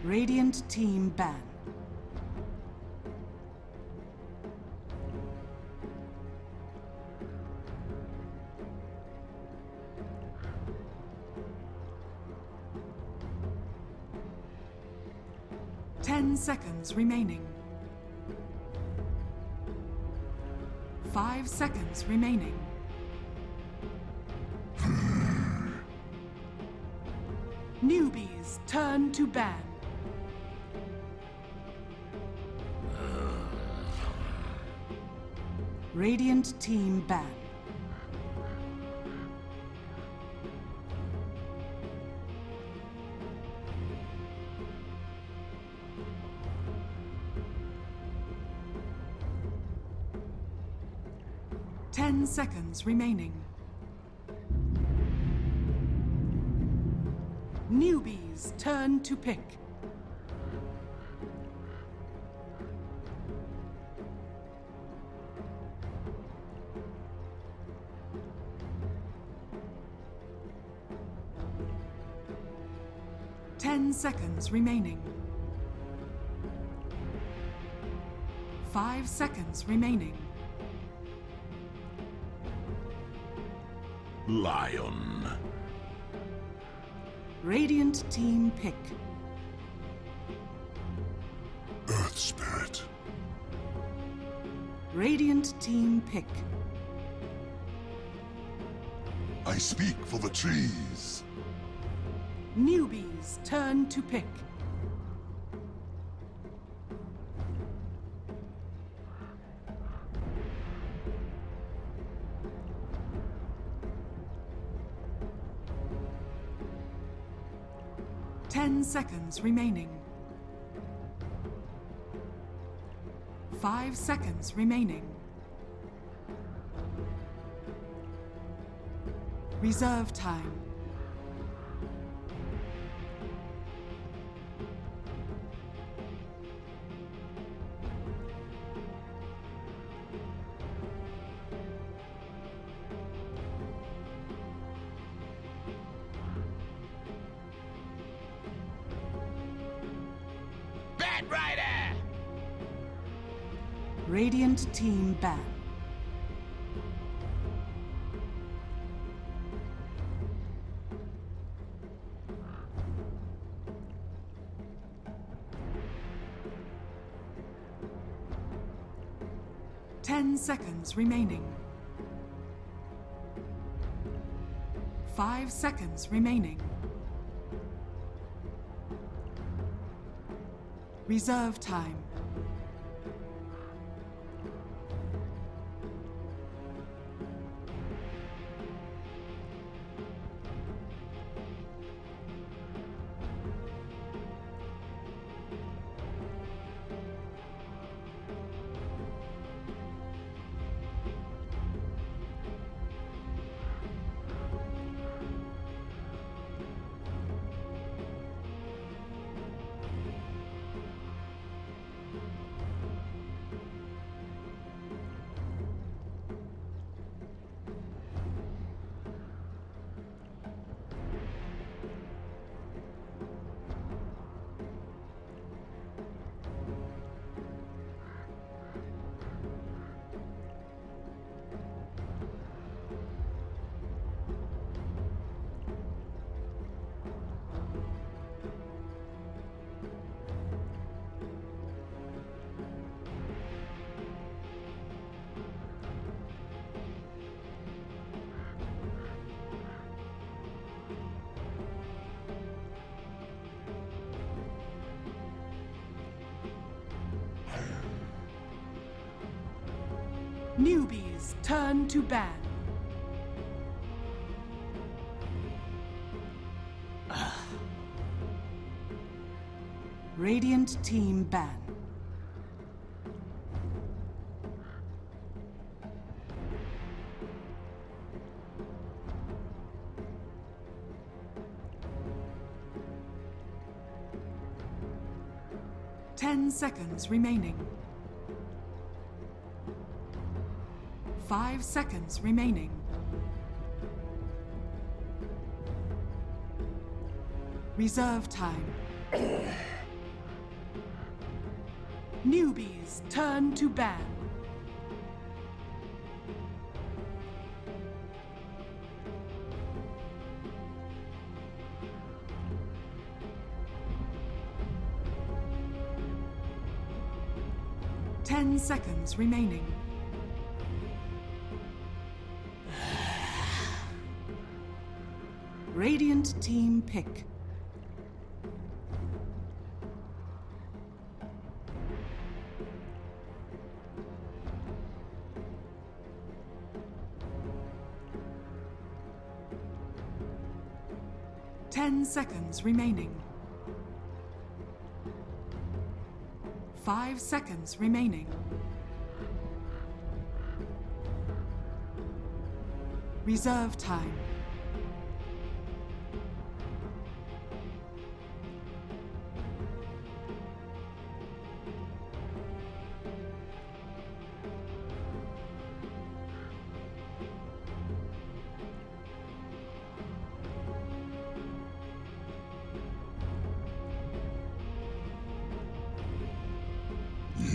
Radiant team ban. Seconds remaining. 5 seconds remaining. Newbies turn to ban. Radiant team ban. Seconds remaining. Newbies turn to pick. Seconds remaining. 5 seconds remaining. Lion. Radiant team pick. Earth Spirit. Radiant team pick. I speak for the trees. Newbies turn to pick. Seconds remaining. 5 seconds remaining. Reserve time. Radiant team ban. Seconds remaining. 5 seconds remaining. Reserve time. Newbies turn to ban. Radiant team ban. Seconds remaining. 5 seconds remaining. Reserve time. Newbees turn to ban. Ten seconds remaining. Radiant team pick. Ten seconds remaining. 5 seconds remaining. Reserve time.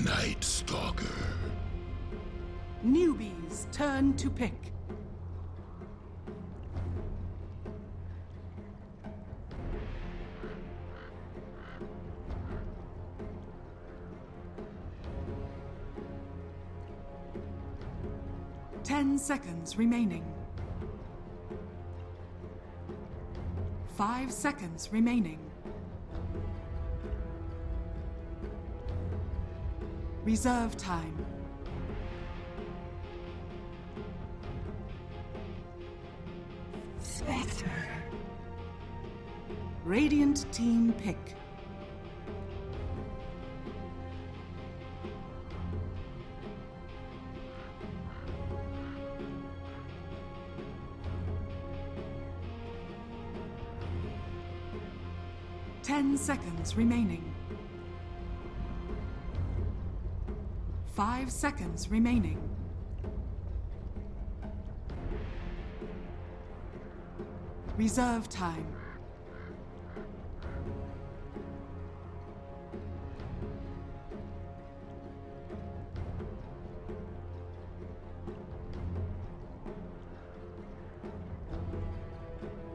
Night Stalker. Newbees turn to pick. Ten seconds remaining. 5 seconds remaining. Reserve time. Spectre. Radiant team pick. Ten seconds remaining. 5 seconds remaining. Reserve time.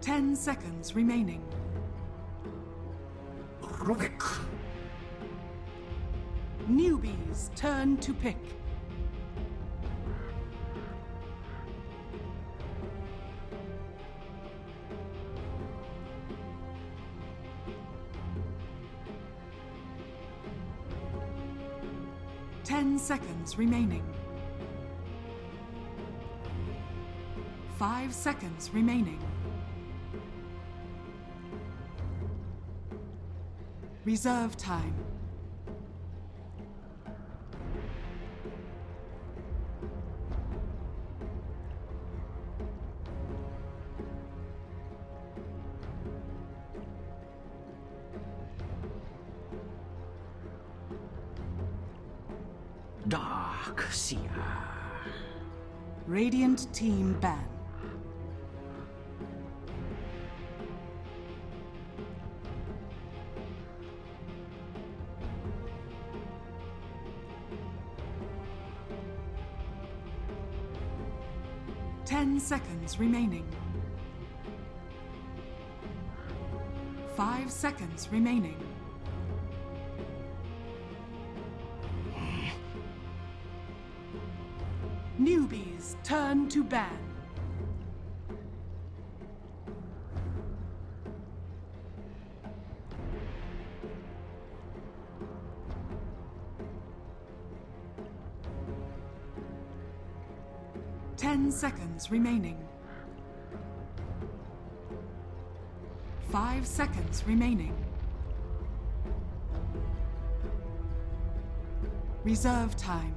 Ten seconds remaining. Rubik. Newbees turn to pick. Ten seconds remaining. 5 seconds remaining. Reserve time. Dark Seer. Radiant team ban. Ten seconds remaining. 5 seconds remaining. Newbees turn to ban. Ten seconds remaining. 5 seconds remaining. Reserve time.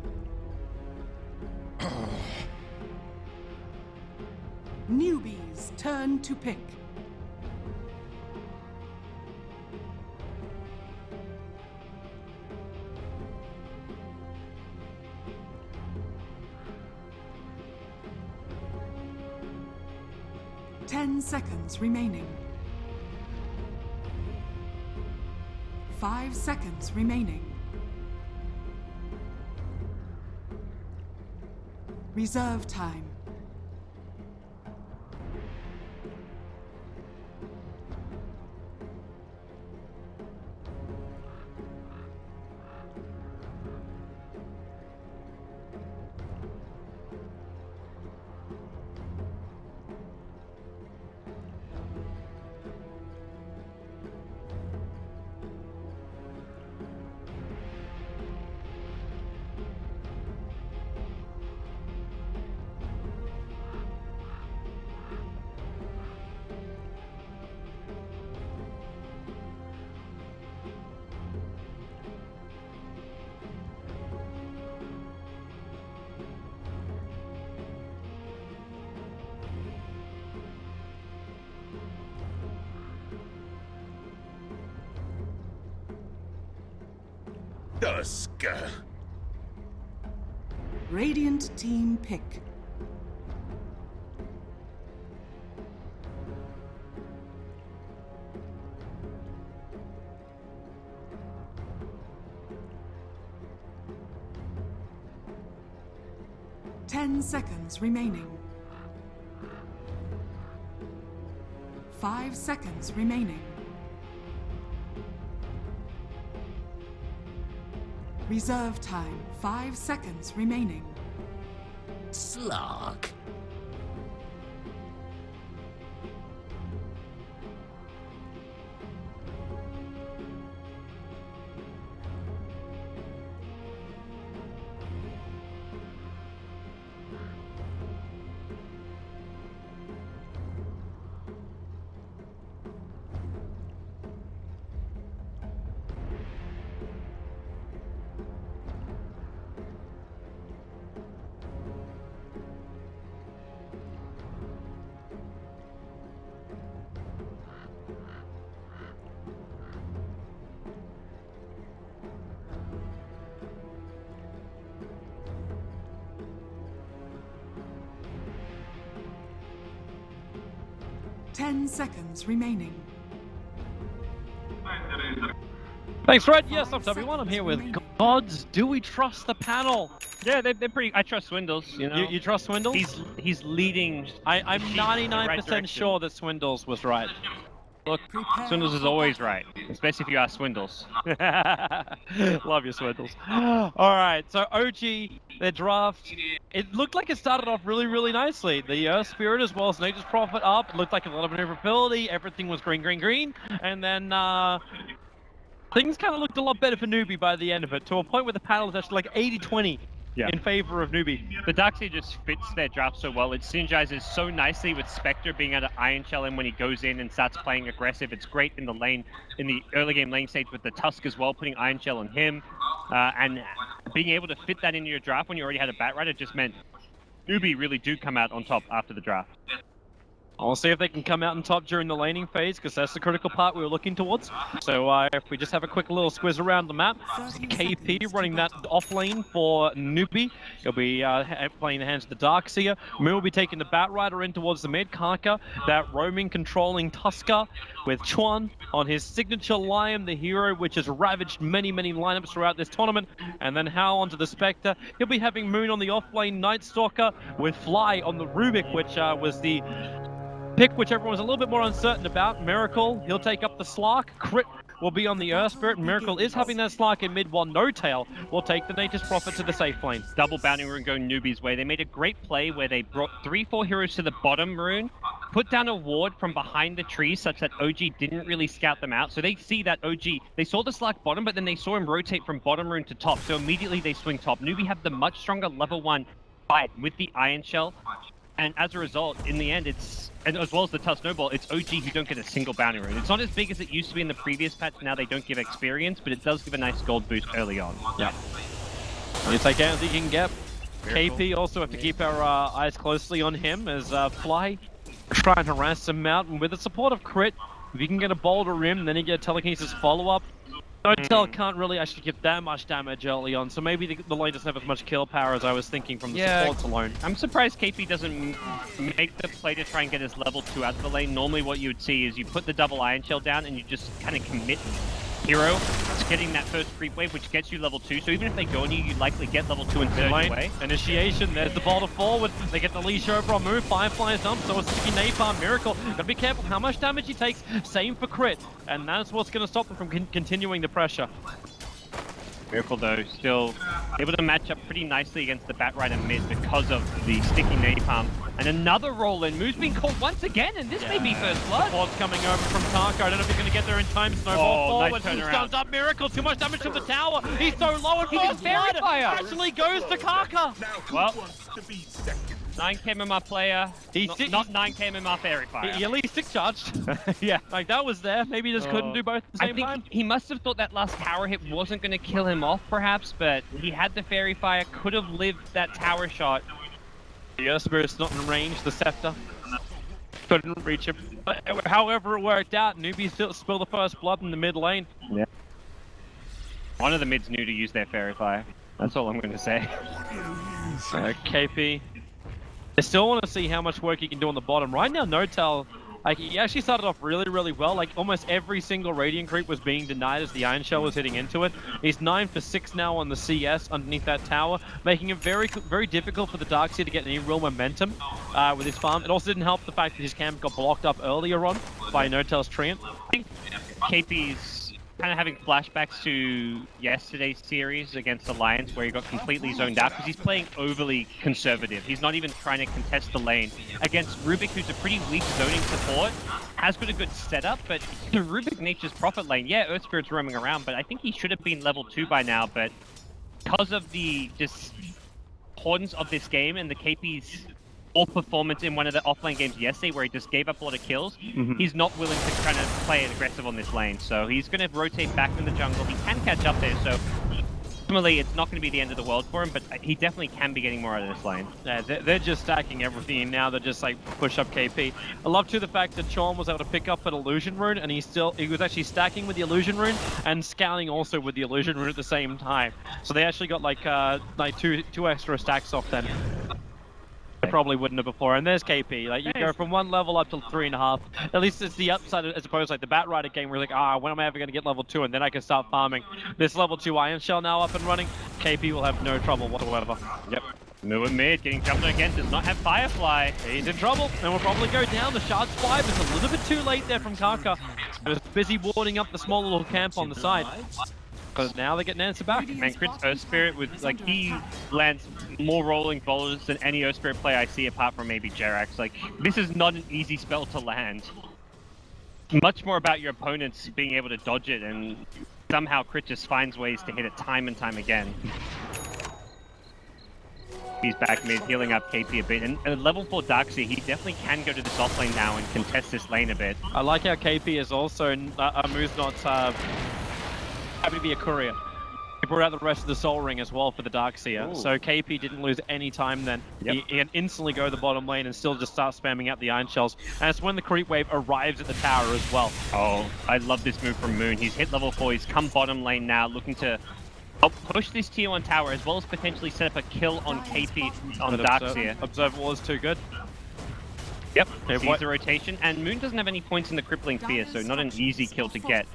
Newbees turn to pick. Ten seconds remaining. 5 seconds remaining. Reserve time. Dusk. Radiant team pick. Ten seconds remaining. 5 seconds remaining. Reserve time, 5 seconds remaining. Slug. Ten seconds remaining. Thanks, Fred. Yes, I'm W1. I'm here with Gods. Do we trust the panel? Yeah, they're pretty. I trust Swindles. You know, You trust Swindles? he's leading. I'm sheep in the right 99% direction. sure that Swindles was right. Look, Swindles is always right, especially if you ask Swindles. Love your Swindles. All right, so OG, their draft, it looked like it started off really, really nicely. The Earth Spirit as well as Nature's Prophet up. It looked like a lot of maneuverability. Everything was green, green, green. And then things kind of looked a lot better for Newbee by the end of it, to a point where the panel was actually like 80-20 in favor of Newbee. The Darkseid just fits their draft so well. It synergizes so nicely with Spectre being able to Iron Shell him when he goes in and starts playing aggressive. It's great in the lane, in the early game lane stage with the Tusk as well, putting Iron Shell on him. And being able to fit that into your draft when you already had a Bat Rider just meant Newbee really do come out on top after the draft. I'll see if they can come out on top during the laning phase, because that's the critical part we were looking towards. So if we just have a quick little squiz around the map, KP running that off lane for Newbee. He'll be playing the hands of the Darkseer. Moon will be taking the Bat Rider in towards the mid. Kaka, that roaming, controlling Tusker, with Chuan on his signature Lion, the hero which has ravaged many, many lineups throughout this tournament. And then Hal onto the Spectre. He'll be having Moon on the off lane, Night Stalker, with Fly on the Rubik, which was the pick which everyone was a little bit more uncertain about. Miracle, he'll take up the Slark. Crit will be on the Earth Spirit. Miracle is having that Slark in mid, while No Tail will take the Nature's Prophet to the safe lane. Double bounty rune going Newbee's way. They made a great play where they brought 3-4 heroes to the bottom rune, put down a ward from behind the tree such that OG didn't really scout them out. So they see that OG, they saw the Slark bottom, but then they saw him rotate from bottom rune to top. So immediately they swing top. Newbee have the much stronger level 1 fight with the Iron Shell. And as a result, in the end, and as well as the Tusk Snowball, it's OG who don't get a single bounty rune. It's not as big as it used to be in the previous patch. Now they don't give experience, but it does give a nice gold boost early on. Yeah. You take anything you can get. KP also have to keep our eyes closely on him as Fly try and harass him out. And with the support of Crit, if you can get a Boulder Rim, then you get a Telekinesis follow-up. No Tail can't really actually give that much damage early on, so maybe the lane doesn't have as much kill power as I was thinking from the supports alone. I'm surprised KP doesn't make the play to try and get his level 2 out of the lane. Normally what you would see is you put the double Iron Shell down and you just kind of commit hero. It's getting that first creep wave, which gets you level 2. So even if they go on you, you likely get level 2 and Mid 3rd lane, away. initiation, there's the boulder forward. They get the leash over on move, Firefly's dump, so a sticky napalm, Miracle. Gotta be careful how much damage he takes, same for crit. And that's what's gonna stop them from continuing the pressure. Miracle though, still able to match up pretty nicely against the Bat Rider mid because of the sticky napalm. And another roll in. Move's being caught once again, and this may be first blood. Bot's coming over from Tarko. I don't know if he's going to get there in time. Snowball Oh, forward. nice turnaround. Stuns up Miracle. Too much damage from the tower. He's so low and He can first blood Fairy Fire. actually goes to Kaka. Well, 9 my player. Not 9 my Fairy Fire. He at least 6 charged. Yeah, like that was there. Maybe he just couldn't do both at the I same think time. he must have thought that last tower hit wasn't going to kill him off, perhaps, but he had the Fairy Fire, could have lived that tower shot. The Earth Spirit's not in range. The Scepter couldn't reach him. But however it worked out, Newbee still spilled the first blood in the mid lane. Yeah. One of the mids knew to use their Fairy Fire. That's all I'm going to say. KP. I still want to see how much work he can do on the bottom. Right now, Notel, like, he actually started off really, really well. Like, almost every single Radiant creep was being denied as the Iron Shell was hitting into it. He's 9 for 6 now on the CS underneath that tower, making it very, very difficult for the Darkseer to get any real momentum with his farm. It also didn't help the fact that his camp got blocked up earlier on by Notel's Treant. I think KP's kind of having flashbacks to yesterday's series against Alliance where he got completely zoned out because he's playing overly conservative. He's not even trying to contest the lane against Rubik, who's a pretty weak zoning support. Has got a good setup, but the Rubik Nature's Prophet lane, yeah, Earth Spirit's roaming around, but I think he should have been level 2 by now, but because of the just importance of this game and the KP's poor performance in one of the offlane games yesterday where he just gave up a lot of kills, he's not willing to kind of play it aggressive on this lane. So he's going to rotate back in the jungle. He can catch up there, so ultimately it's not going to be the end of the world for him, but he definitely can be getting more out of this lane. Yeah, they're just stacking everything, and now they're just like push up KP. I love too the fact that Chorn was able to pick up an illusion rune, and he was actually stacking with the illusion rune and scouting also with the illusion rune at the same time. So they actually got like two extra stacks off then. I probably wouldn't have before. And there's KP. Like, you go from 1 level up to 3.5. At least it's the upside as opposed to like the Bat Rider game where you're like, when am I ever going to get level 2? And then I can start farming. This level 2 Iron Shell now up and running. KP will have no trouble whatsoever. Yep. Moving mid, getting jumped on again, does not have Firefly. He's in trouble, and will probably go down. The Shard's 5 is a little bit too late there from Kaka. He was busy warding up the small little camp on the side. Because now they're getting answer back. Man, Crit's Earth Spirit, with like, he lands more rolling boulders than any Earth Spirit player I see apart from maybe Jerax. Like, this is not an easy spell to land. Much more about your opponents being able to dodge it, and somehow Crit just finds ways to hit it time and time again. He's back mid, healing up KP a bit, and at level 4 Darkseer, he definitely can go to this offlane now and contest this lane a bit. I like how KP is also, Amu's not happy to be a courier. He brought out the rest of the Soul Ring as well for the Darkseer, so KP didn't lose any time then. Yep. He can instantly go to the bottom lane and still just start spamming out the Iron Shells. And it's when the creep wave arrives at the tower as well. Oh, I love this move from Moon. He's hit level 4, he's come bottom lane now, looking to help push this tier 1 tower as well as potentially set up a kill on KP on Darkseer. Observer was too good. Yep, Okay, sees the rotation, and Moon doesn't have any points in the crippling fear, so not an easy kill to get.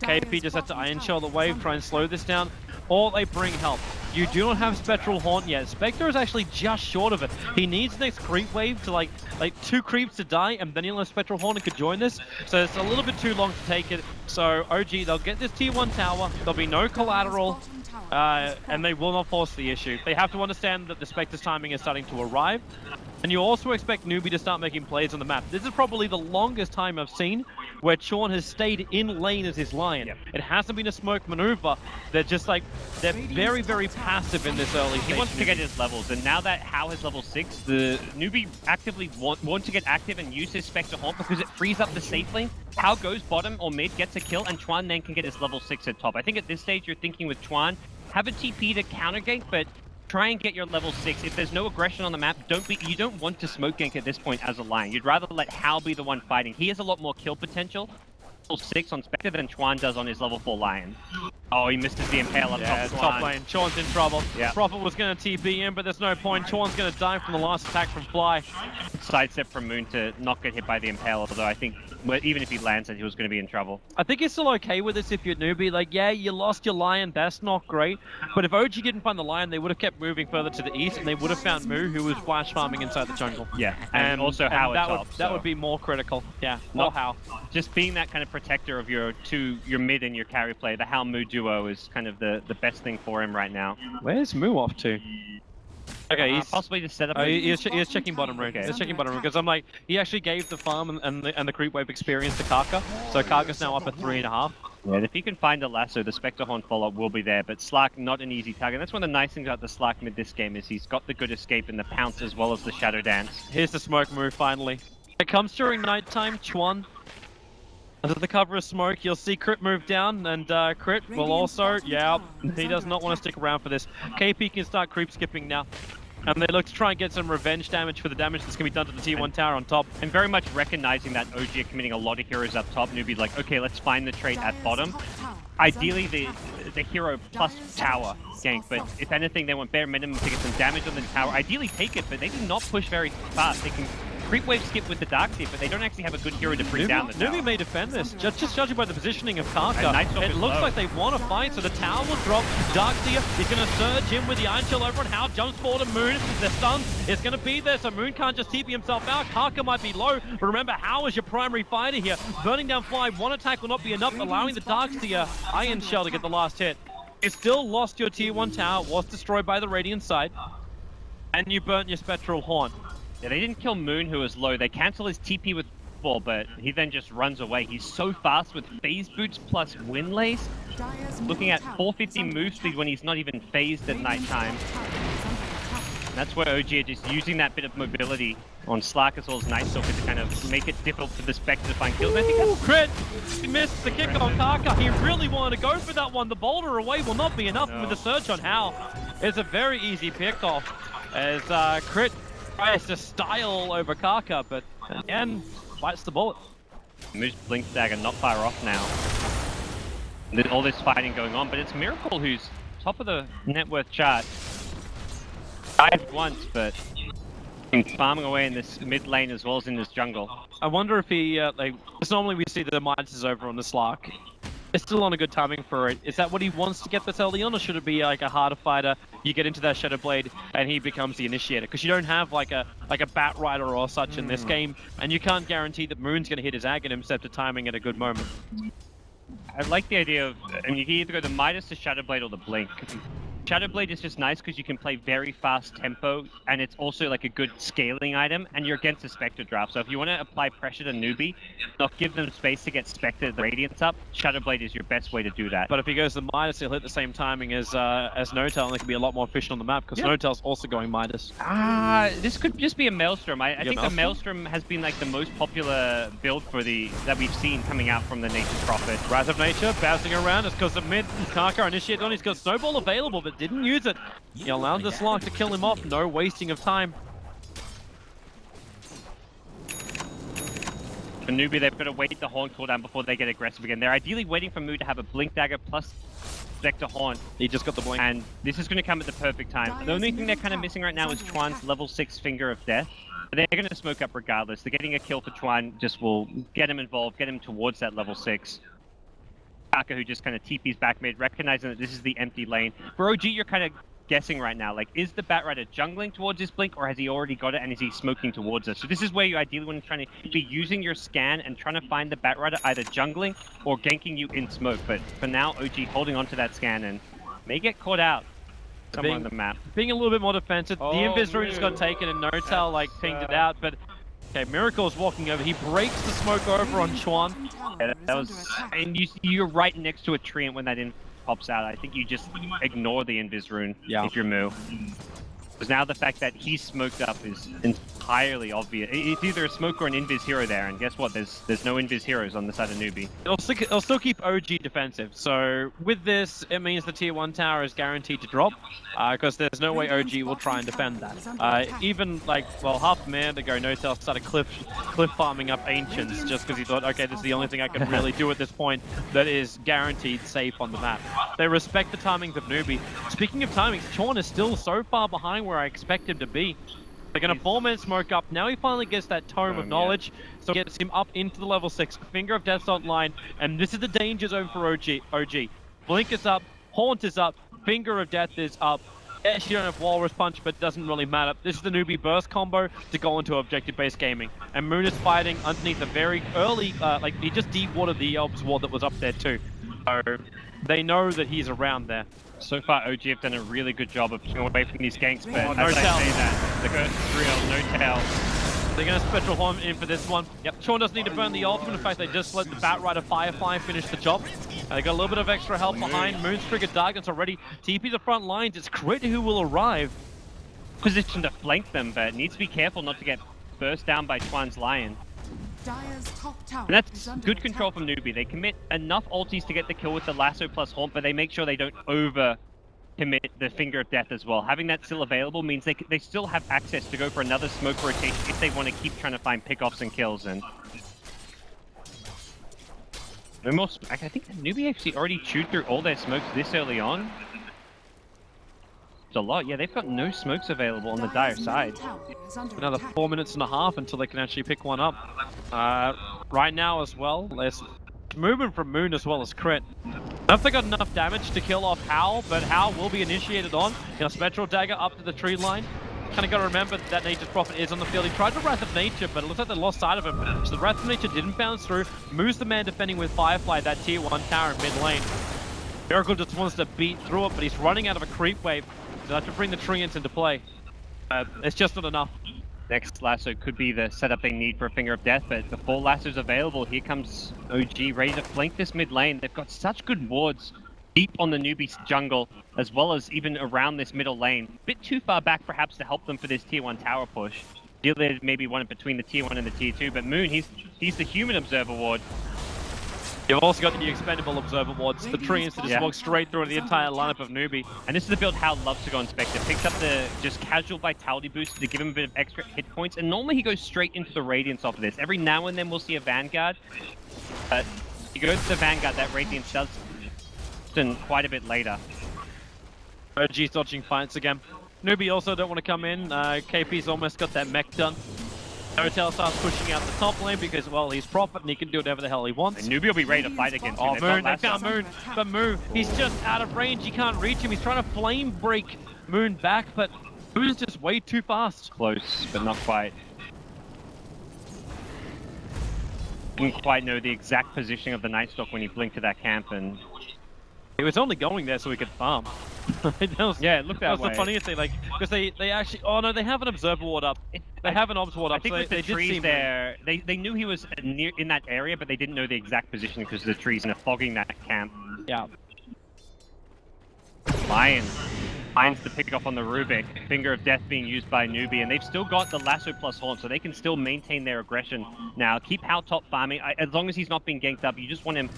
KP just has to Iron Shell the wave, try and slow this down, or they bring help. You do not have Spectral Haunt yet. Spectre is actually just short of it. He needs next creep wave to like 2 creeps to die, and then he'll have Spectral Haunt and could join this. So it's a little bit too long to take it. So OG, they'll get this tier 1 tower, there'll be no collateral, and they will not force the issue. They have to understand that the Spectre's timing is starting to arrive. And you also expect Newbee to start making plays on the map. This is probably the longest time I've seen where Chorn has stayed in lane as his lion. Yep. It hasn't been a smoke maneuver. They're just like, they're very, very passive in this early stage. He wants to get his levels, and now that Hao has level 6, the Newbee actively want to get active and use his Spectre Haunt because it frees up the safe lane. Hao goes bottom or mid, gets a kill, and Chuan then can get his level 6 at top. I think at this stage you're thinking with Chuan, have a TP to counter gank, but try and get your level 6. If there's no aggression on the map, you don't want to smoke gank at this point as a line. You'd rather let Hao be the one fighting. He has a lot more kill potential. level 6 on Spectre than Chuan does on his level 4 Lion. Oh, he misses the Impale up Yeah, top. top lane. Chuan's in trouble. Yeah. Prophet was going to TP in, but there's no point. Chuan's going to die from the last attack from Fly. Sidestep from Moon to not get hit by the Impale, although I think even if he lands it, he was going to be in trouble. I think he's still okay with this if you're Newbee. Like, yeah, you lost your Lion, that's not great. But if OG didn't find the Lion, they would have kept moving further to the east, and they would have found Moo, who was flash farming inside the jungle. Yeah, and also How that top. That would be more critical. Yeah, not How. Just being that kind of protector of your mid and your carry play, the How Moo duo is kind of the best thing for him right now. Where's Moo off to? Okay, he's possibly to set up. He is checking bottom room. Okay. He's checking bottom room because I'm like, he actually gave the farm and the creep wave experience to Kaka, so Kaka's now up at 3.5. Yeah, if he can find a lasso, the Spectre Horn follow-up will be there, but Slark, not an easy target. That's one of the nice things about the Slark mid this game is he's got the good escape in the pounce as well as the shadow dance. Here's the smoke move finally. It comes during nighttime. Chuan, under the cover of smoke, you'll see Crit move down, and Crit will also, yeah, he does not want to stick around for this. KP can start creep skipping now. And they look to try and get some revenge damage for the damage that's going to be done to the T1 tower on top. And very much recognizing that OG are committing a lot of heroes up top, Newbee like, okay, let's find the trade at bottom. Ideally, the hero plus tower gank, but if anything, they want bare minimum to get some damage on the tower. Ideally, take it, but they do not push very fast. They can creep wave skip with the Darkseer, but they don't actually have a good hero to bring down the tower. Newbee may defend this, just judging by the positioning of Kaka. It looks low. like they want to fight, so the tower will drop. Darkseer is going to surge in with the Iron Chill over on How, jumps forward to Moon. The stun is going to be there, so Moon can't just TP himself out. Kaka might be low, but remember, How is your primary fighter here. Burning down Fly, one attack will not be enough, allowing the Darkseer Iron Shell to get the last hit. You still lost your tier 1 tower, was destroyed by the Radiant side, and you burnt your Spectral Horn. Yeah, they didn't kill Moon, who was low. They cancel his TP with ball, but he then just runs away. He's so fast with phase boots plus Windlace. Looking at 450 move speed when he's not even phased at nighttime. And that's where OG are just using that bit of mobility on Slark as well as Nightstalker to kind of make it difficult for the Spectre to find kills. I think that's Crit! He missed the kick on Kaka. He really wanted to go for that one. The boulder away will not be enough with the search on How. It's a very easy pickoff as Crit tries to style over Kaka, but again, bites the bullet. Moo's Blink Dagger not far off now. There's all this fighting going on, but it's Miracle who's top of the net worth chart. Died once, but been farming away in this mid lane as well as in this jungle. I wonder if he, because normally we see the Midas is over on the Slark. It's still on a good timing for it. Is that what he wants to get this early on, or should it be like a harder fighter? You get into that Shadow Blade and he becomes the initiator, because you don't have like a Bat Rider or such in this game, and you can't guarantee that Moon's going to hit his Aghanim except to timing at a good moment. I like the idea of, I mean, you can either go the Midas, the Shadow Blade, or the Blink. Shadow Blade is just nice because you can play very fast tempo, and it's also like a good scaling item, and you're against the Spectre draft. So if you want to apply pressure to Newbee, not give them space to get Spectre the Radiance up, Shadow Blade is your best way to do that. But if he goes to Midas, he'll hit the same timing as No-Tail, and it can be a lot more efficient on the map, because No-Tail's also going Midas. This could just be a Maelstrom. I think the Maelstrom has been like the most popular build for that we've seen coming out from the Nature's Prophet. Rise of Nature, bouncing around, it's because the mid Kaka initiated on, he's got Snowball available, but didn't use it. He allowed the Slark to kill him off, no wasting of time. For Newbee, they've got to wait the Horn cooldown before they get aggressive again. They're ideally waiting for Moo to have a Blink Dagger plus Vector Horn. He just got the blink. And this is going to come at the perfect time. The only thing they're kind of missing right now is Chuan's level 6 Finger of Death. But they're going to smoke up regardless. They're getting a kill for Chuan, just will get him involved, get him towards that level 6. Kaka, who just kind of TP's back mid, recognizing that this is the empty lane. For OG, you're kind of guessing right now, like, is the Batrider jungling towards his blink, or has he already got it and is he smoking towards us? So this is where you ideally want to try to be using your scan and trying to find the Batrider either jungling or ganking you in smoke. But for now, OG holding on to that scan and may get caught out somewhere on the map. Being a little bit more defensive, the Invis Rune just got taken and No-Tail like pinged it out, but okay, Miracle's walking over. He breaks the smoke over on Chuan. Yeah, that was, and you're right next to a tree, and when that in pops out, I think you just ignore the Invis Rune if you're Moo. Because now the fact that he's smoked up is entirely obvious. It's either a smoke or an invis hero there, and guess what? There's no invis heroes on the side of Newbee. It'll still keep OG defensive. So with this, it means the tier 1 tower is guaranteed to drop, because there's no way OG will try and defend that. Even like, well, half a minute ago, No-Tail started cliff farming up Ancients just because he thought, okay, this is the only thing I can really do at this point that is guaranteed safe on the map. They respect the timings of Newbee. Speaking of timings, Chorn is still so far behind where I expect him to be. They're going to 4-man smoke up. Now he finally gets that Tome of Knowledge, so it gets him up into the level 6. Finger of Death's online, and this is the danger zone for OG. Blink is up, Haunt is up, Finger of Death is up. Yes, you don't have Walrus Punch, but it doesn't really matter. This is the Newbee burst combo to go into objective-based gaming. And Moon is fighting underneath a very early, like, he just deep-watered the Obs ward that was up there too. So they know that he's around there. So far, OG have done a really good job of keeping away from these ganks, but as No I Tail. say that, the first real No-Tail. They're going to Spectral Horn in for this one. Yep, Sean doesn't need to burn the ultimate. In fact, they just let the Batrider Firefly finish the job. They got a little bit of extra help behind. Moon's triggered Darkness already. TP the front lines. It's Crit who will arrive. Position to flank them, but needs to be careful not to get burst down by Twan's Lion. Dire's top tower And is that's under good control attack. from Newbee. They commit enough ultis to get the kill with the lasso plus haunt, but they make sure they don't over commit the Finger of Death as well. Having that still available means they still have access to go for another smoke rotation if they want to keep trying to find pickoffs and kills. And no more I think Newbee actually already chewed through all their smokes this early on. It's a lot. Yeah, they've got no smokes available on the Dire Dire's side. middle tower is under Another attack. 4 minutes and a half until they can actually pick one up. Right now as well, there's movement from Moon as well as Crit. I don't know if they got enough damage to kill off Howl, but Howl will be initiated on. You know, Spectral Dagger up to the tree line. Kind of got to remember that Nature's Prophet is on the field. He tried to Wrath of Nature, but it looks like they lost sight of him. So the Wrath of Nature didn't bounce through. Moo's the man defending with Firefly, that tier 1 tower in mid lane. Miracle just wants to beat through it, but he's running out of a creep wave. They'll have to bring the Treants into play. It's just not enough. Next lasso could be the setup they need for a Finger of Death, but before lasso's available, here comes OG ready to flank this mid lane. They've got such good wards deep on the Newbee jungle, as well as even around this middle lane. Bit too far back perhaps to help them for this tier 1 tower push. Ideally, maybe one between the tier 1 and the tier 2, but Moon, he's the human observer ward. You've also got the expendable observer wards, the Treants that just walk straight through the entire lineup of Newbee. And this is the build Hal loves to go on Spectre. Picks up the just casual vitality boost to give him a bit of extra hit points, and normally he goes straight into the Radiance off of this. Every now and then we'll see a Vanguard, but you go to the Vanguard, that Radiance does quite a bit later. OG's dodging fights again. Newbee also don't want to come in. KP's almost got that mech done. No-Tail starts pushing out the top lane because, well, he's Prophet and he can do whatever the hell he wants. And Newbee will be ready to fight against him. Oh, They've Moon, got they lasso. found Moon. But Moon, he's just out of range. He can't reach him. He's trying to flame break Moon back, but Moon's just way too fast. Close, but not quite. Didn't quite know the exact positioning of the Night Stalk when he blinked to that camp, and He was only going there so he could farm. yeah, it looked that That was way. the funniest thing, like, because they actually, oh no, they have an observer ward up. They have an obs ward up. I think so with they the did trees see there, they knew he was near in that area, but they didn't know the exact position because of the trees and fogging that camp. Moon. Yeah. Lion finds the pick off on the Rubik. Finger of Death being used by Newbee, and they've still got the lasso plus haunt, so they can still maintain their aggression. Now, keep Hal top farming. As long as he's not being ganked up, you just want him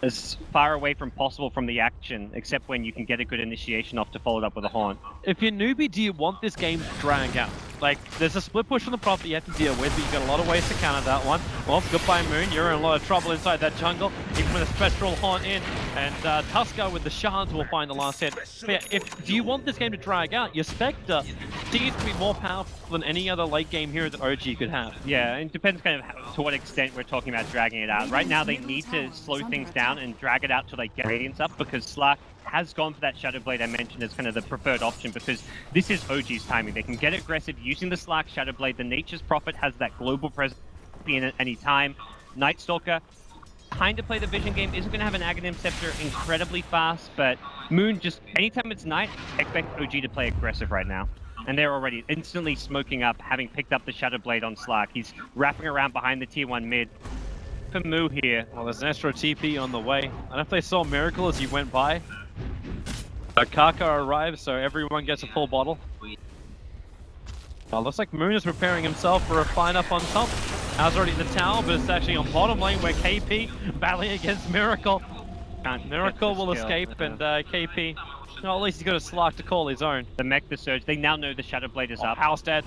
as far away from possible from the action, except when you can get a good initiation off to follow it up with a haunt. If you're Newbee, do you want this game to drag out? Like, there's a split push on the Prophet you have to deal with, but you've got a lot of ways to counter that one. Well, goodbye Moon, you're in a lot of trouble inside that jungle, even with a Spectral Haunt in, and Tusker with the Shards will find the last hit. But yeah, do you want this game to drag out? Your Spectre seems to be more powerful than any other late game hero that OG could have. Yeah, it depends kind of to what extent we're talking about dragging it out. Right now, they need to slow things down and drag it out till they get Radiance up, because Slark has gone for that Shadow Blade I mentioned as kind of the preferred option, because this is OG's timing. They can get aggressive using the Slark Shadow Blade. The Nature's Prophet has that global presence in at any time. Night Stalker kind of play the vision game, isn't going to have an Aghanim Scepter incredibly fast, but Moon just, anytime it's night, expect OG to play aggressive right now. And they're already instantly smoking up, having picked up the Shadow Blade on Slark. He's wrapping around behind the tier 1 mid. For Moo here. Well, there's an extra TP on the way. I don't know if they saw Miracle as he went by. Kaka arrives, so everyone gets a full bottle. Looks like Moon is preparing himself for a fight up on top. Al's already in the tower, but it's actually on bottom lane where KP battling against Miracle. Miracle will escape, and KP, well, at least he's got a Slark to call his own. The mech, the surge, they now know the Shadow Blade is up. Hal's dead.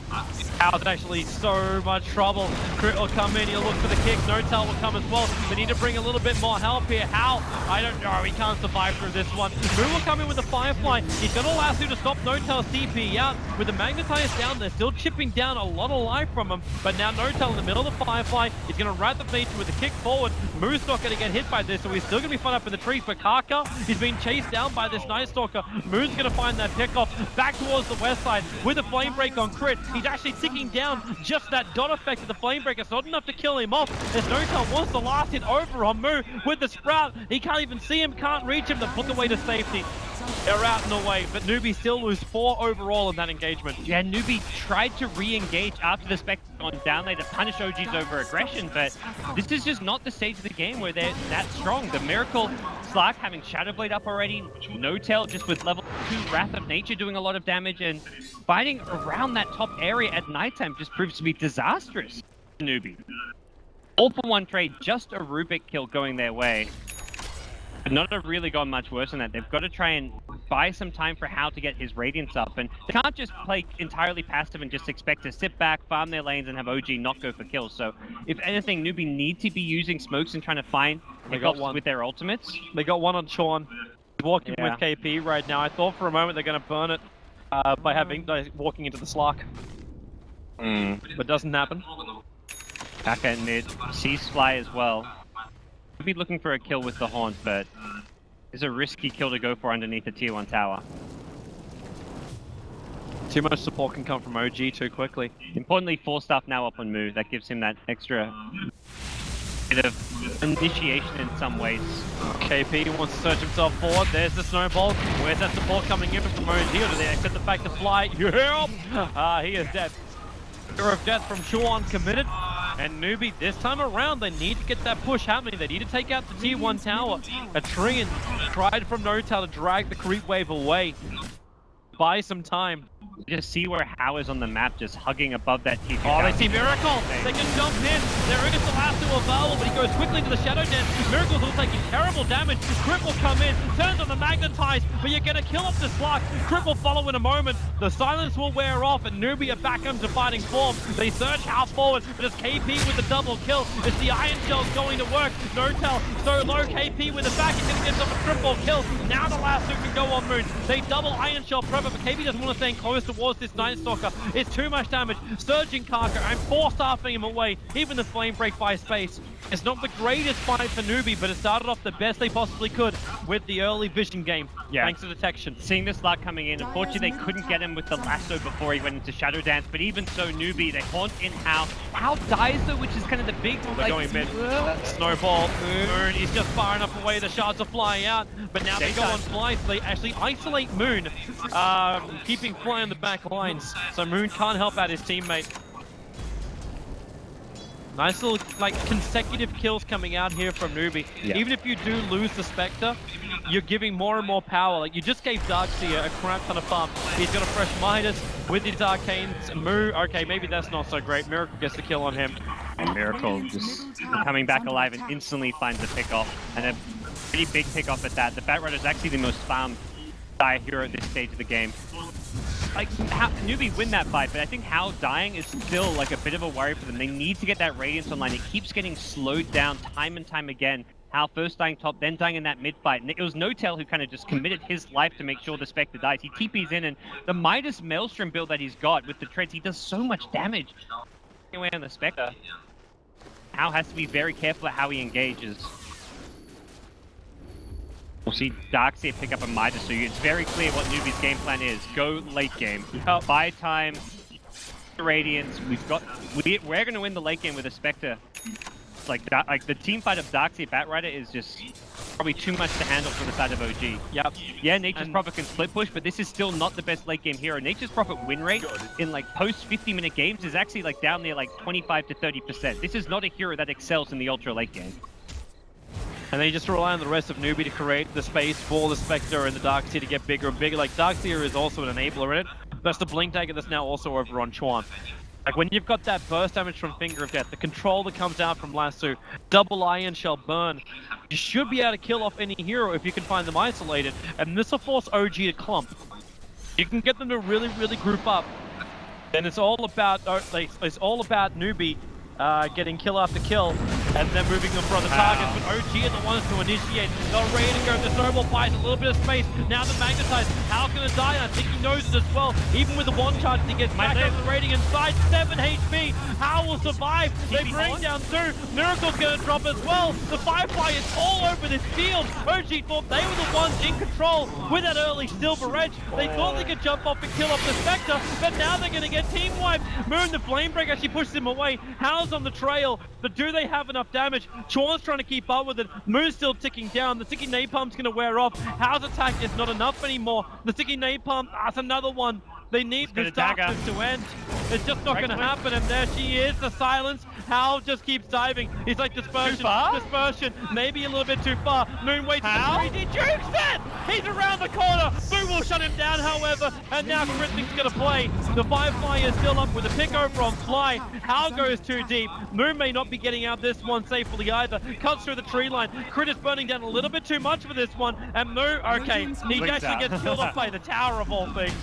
Hal's actually so much trouble. Crit will come in, he'll look for the kick. No-Tail will come as well. They need to bring a little bit more help here. Hal, I don't know, he can't survive through this one. Moon will come in with the Firefly. He's got a lasso to stop No-Tail's CP out. With the Magnetize down, they're still chipping down a lot of life from him. But now No-Tail in the middle of the Firefly. He's going to ride the feature with a kick forward. Moon's not going to get hit by this, so he's still going to be fun up in the trees. But Kaka, he's being chased down by this Night Stalker. Moon's going to find that pickoff back towards the west side with a flame break on crit. He's actually ticking down just that dot effect of the flame break. It's not enough to kill him off. As No-Tail wants the last hit over on Moo with the Sprout. He can't even see him, can't reach him. The book away to safety. They're out and away, but Newbee still lose 4 overall in that engagement. Yeah, Newbee tried to re-engage after the Spectre gone down there to punish OG's over aggression, but this is just not the stage of the game where they're that strong. The Miracle Slark having Shadow Blade up already, No-Tail just with level 2 Wrath of Nature doing a lot of damage, and fighting around that top area at nighttime just proves to be disastrous. Newbee. All for one trade, just a Rubik kill going their way. But not have really gone much worse than that. They've got to try and buy some time for How to get his Radiance up, and they can't just play entirely passive and just expect to sit back, farm their lanes, and have OG not go for kills. So, if anything, Newbee need to be using smokes and trying to find pickups with their ultimates. They got one on Sean. He's walking with KP right now. I thought for a moment they're going to burn it by walking into the Slark. But doesn't happen. Back at mid. Sees Fly as well. Could be looking for a kill with the Haunt, but it's a risky kill to go for underneath the tier 1 tower. Too much support can come from OG too quickly. Importantly, 4 staff now up on Moo. That gives him that extra bit of initiation in some ways. KP wants to search himself forward. There's the snowball. Where's that support coming in from OG? Or do they accept the fact to fly? Help! He is dead. Fear of death from Sean committed. And Newbee, this time around, they need to get that push happening. They need to take out the tier 1 tower. A Treant tried from No-Tail to drag the creep wave away. Buy some time. You just see where How is on the map, just hugging above that tier 2 Oh, tower. they see Miracle! They can jump in! There is the last 2 available, but he goes quickly to the Shadow Dance. Miracle's all taking terrible damage. Crit will come in, turns on the Magnetize, but you're gonna kill off the Slark. Crit will follow in a moment. The silence will wear off, and Newbee are back into fighting form. They search How forward, but it's KP with the double kill. It's the Iron Shell going to work. No-Tail so low, KP with the back. He's gonna get some triple kill. Now the last 2 can go on Moon. They double Iron Shell prep, but KP doesn't want to stay close towards this Night Stalker. It's too much damage. Surging Kaka and 4-staffing him away. Even the flame break by space. It's not the greatest fight for Newbee, but it started off the best they possibly could with the early vision game. Thanks to detection. Seeing the Slark coming in, unfortunately they couldn't get him with the lasso before he went into Shadow Dance, but even so, Newbee, they haunt in How. How dies though, which is kind of the big one. They're going mid. Snowball. Moon is just far enough away. The shards are flying out, but now they go on Fly, so they actually isolate Moon, keeping Fly on the back lines, so Moon can't help out his teammate. Nice little, consecutive kills coming out here from Newbee. Yeah. Even if you do lose the Spectre, you're giving more and more power. You just gave Darkseer a crap ton of farm. He's got a fresh Midas with his Arcanes. Moo, okay, maybe that's not so great. Miracle gets the kill on him. And Miracle just coming back alive and instantly finds a pick-off. And a pretty big pick-off at that. The Bat Rider is actually the most farmed hero at this stage of the game. Newbee win that fight, but I think How dying is still a bit of a worry for them. They need to get that Radiance online. It keeps getting slowed down time and time again. How first dying top, then dying in that mid fight. And it was No-Tail who kind of just committed his life to make sure the Spectre dies. He TP's in, and the Midas Maelstrom build that he's got with the treads, he does so much damage away on the Spectre. How has to be very careful at how he engages. We'll see Darkseer pick up a Midas, so it's very clear what Newbee's game plan is. Go late game. Buy time, Radiance. We're going to win the late game with a Spectre. The team fight of Darkseer Bat Rider is just probably too much to handle for the side of OG. Yep. Yeah, Nature's Prophet can split push, but this is still not the best late game hero. Nature's Prophet win rate in post 50-minute games is actually down there 25 to 30%. This is not a hero that excels in the ultra late game. And then you just rely on the rest of Newbee to create the space for the Spectre and the Darkseer to get bigger and bigger. Darkseer is also an enabler in it, That's the blink dagger that's now also over on Chuan. Like when you've got that burst damage from Finger of Death, the control that comes out from Lasso, double Iron Shell burn, you should be able to kill off any hero if you can find them isolated, and this will force OG to clump. You can get them to really group up. Then it's all about Newbee getting kill after kill, and then moving them for other targets. But OG are the ones to initiate. They're ready to go. The snowball buys a little bit of space. Now the magnetize. How can it die? I think he knows it as well. Even with the one charge, he gets back up the rating inside. 7 HP. How will survive? They bring down 2. Miracle's gonna drop as well. The Firefly is all over this field. OG thought they were the ones in control with that early Silver Edge. They thought they could jump off and kill off the Spectre, but now they're gonna get team wiped. Moon, the Flamebreak, actually pushes him away. How's on the trail, but do they have enough damage? Chuan's trying to keep up with it. Moon's still ticking down. The sticky napalm's going to wear off. How's attack is not enough anymore. The sticky napalm, that's another one. They need this darkness to end. It's just not going to happen, and there she is, the silence. Hal just keeps diving. He's like, dispersion, dispersion, maybe a little bit too far. Moon waits for 3D, jukes it! He's around the corner. Boo will shut him down, however, and now Critic's going to play. The Firefly is still up with a pick over on Fly. Hal goes too deep. Moon may not be getting out this one safely either. Cuts through the tree line. Crit is burning down a little bit too much for this one, and Moon, okay, he actually gets killed off by the tower of all things.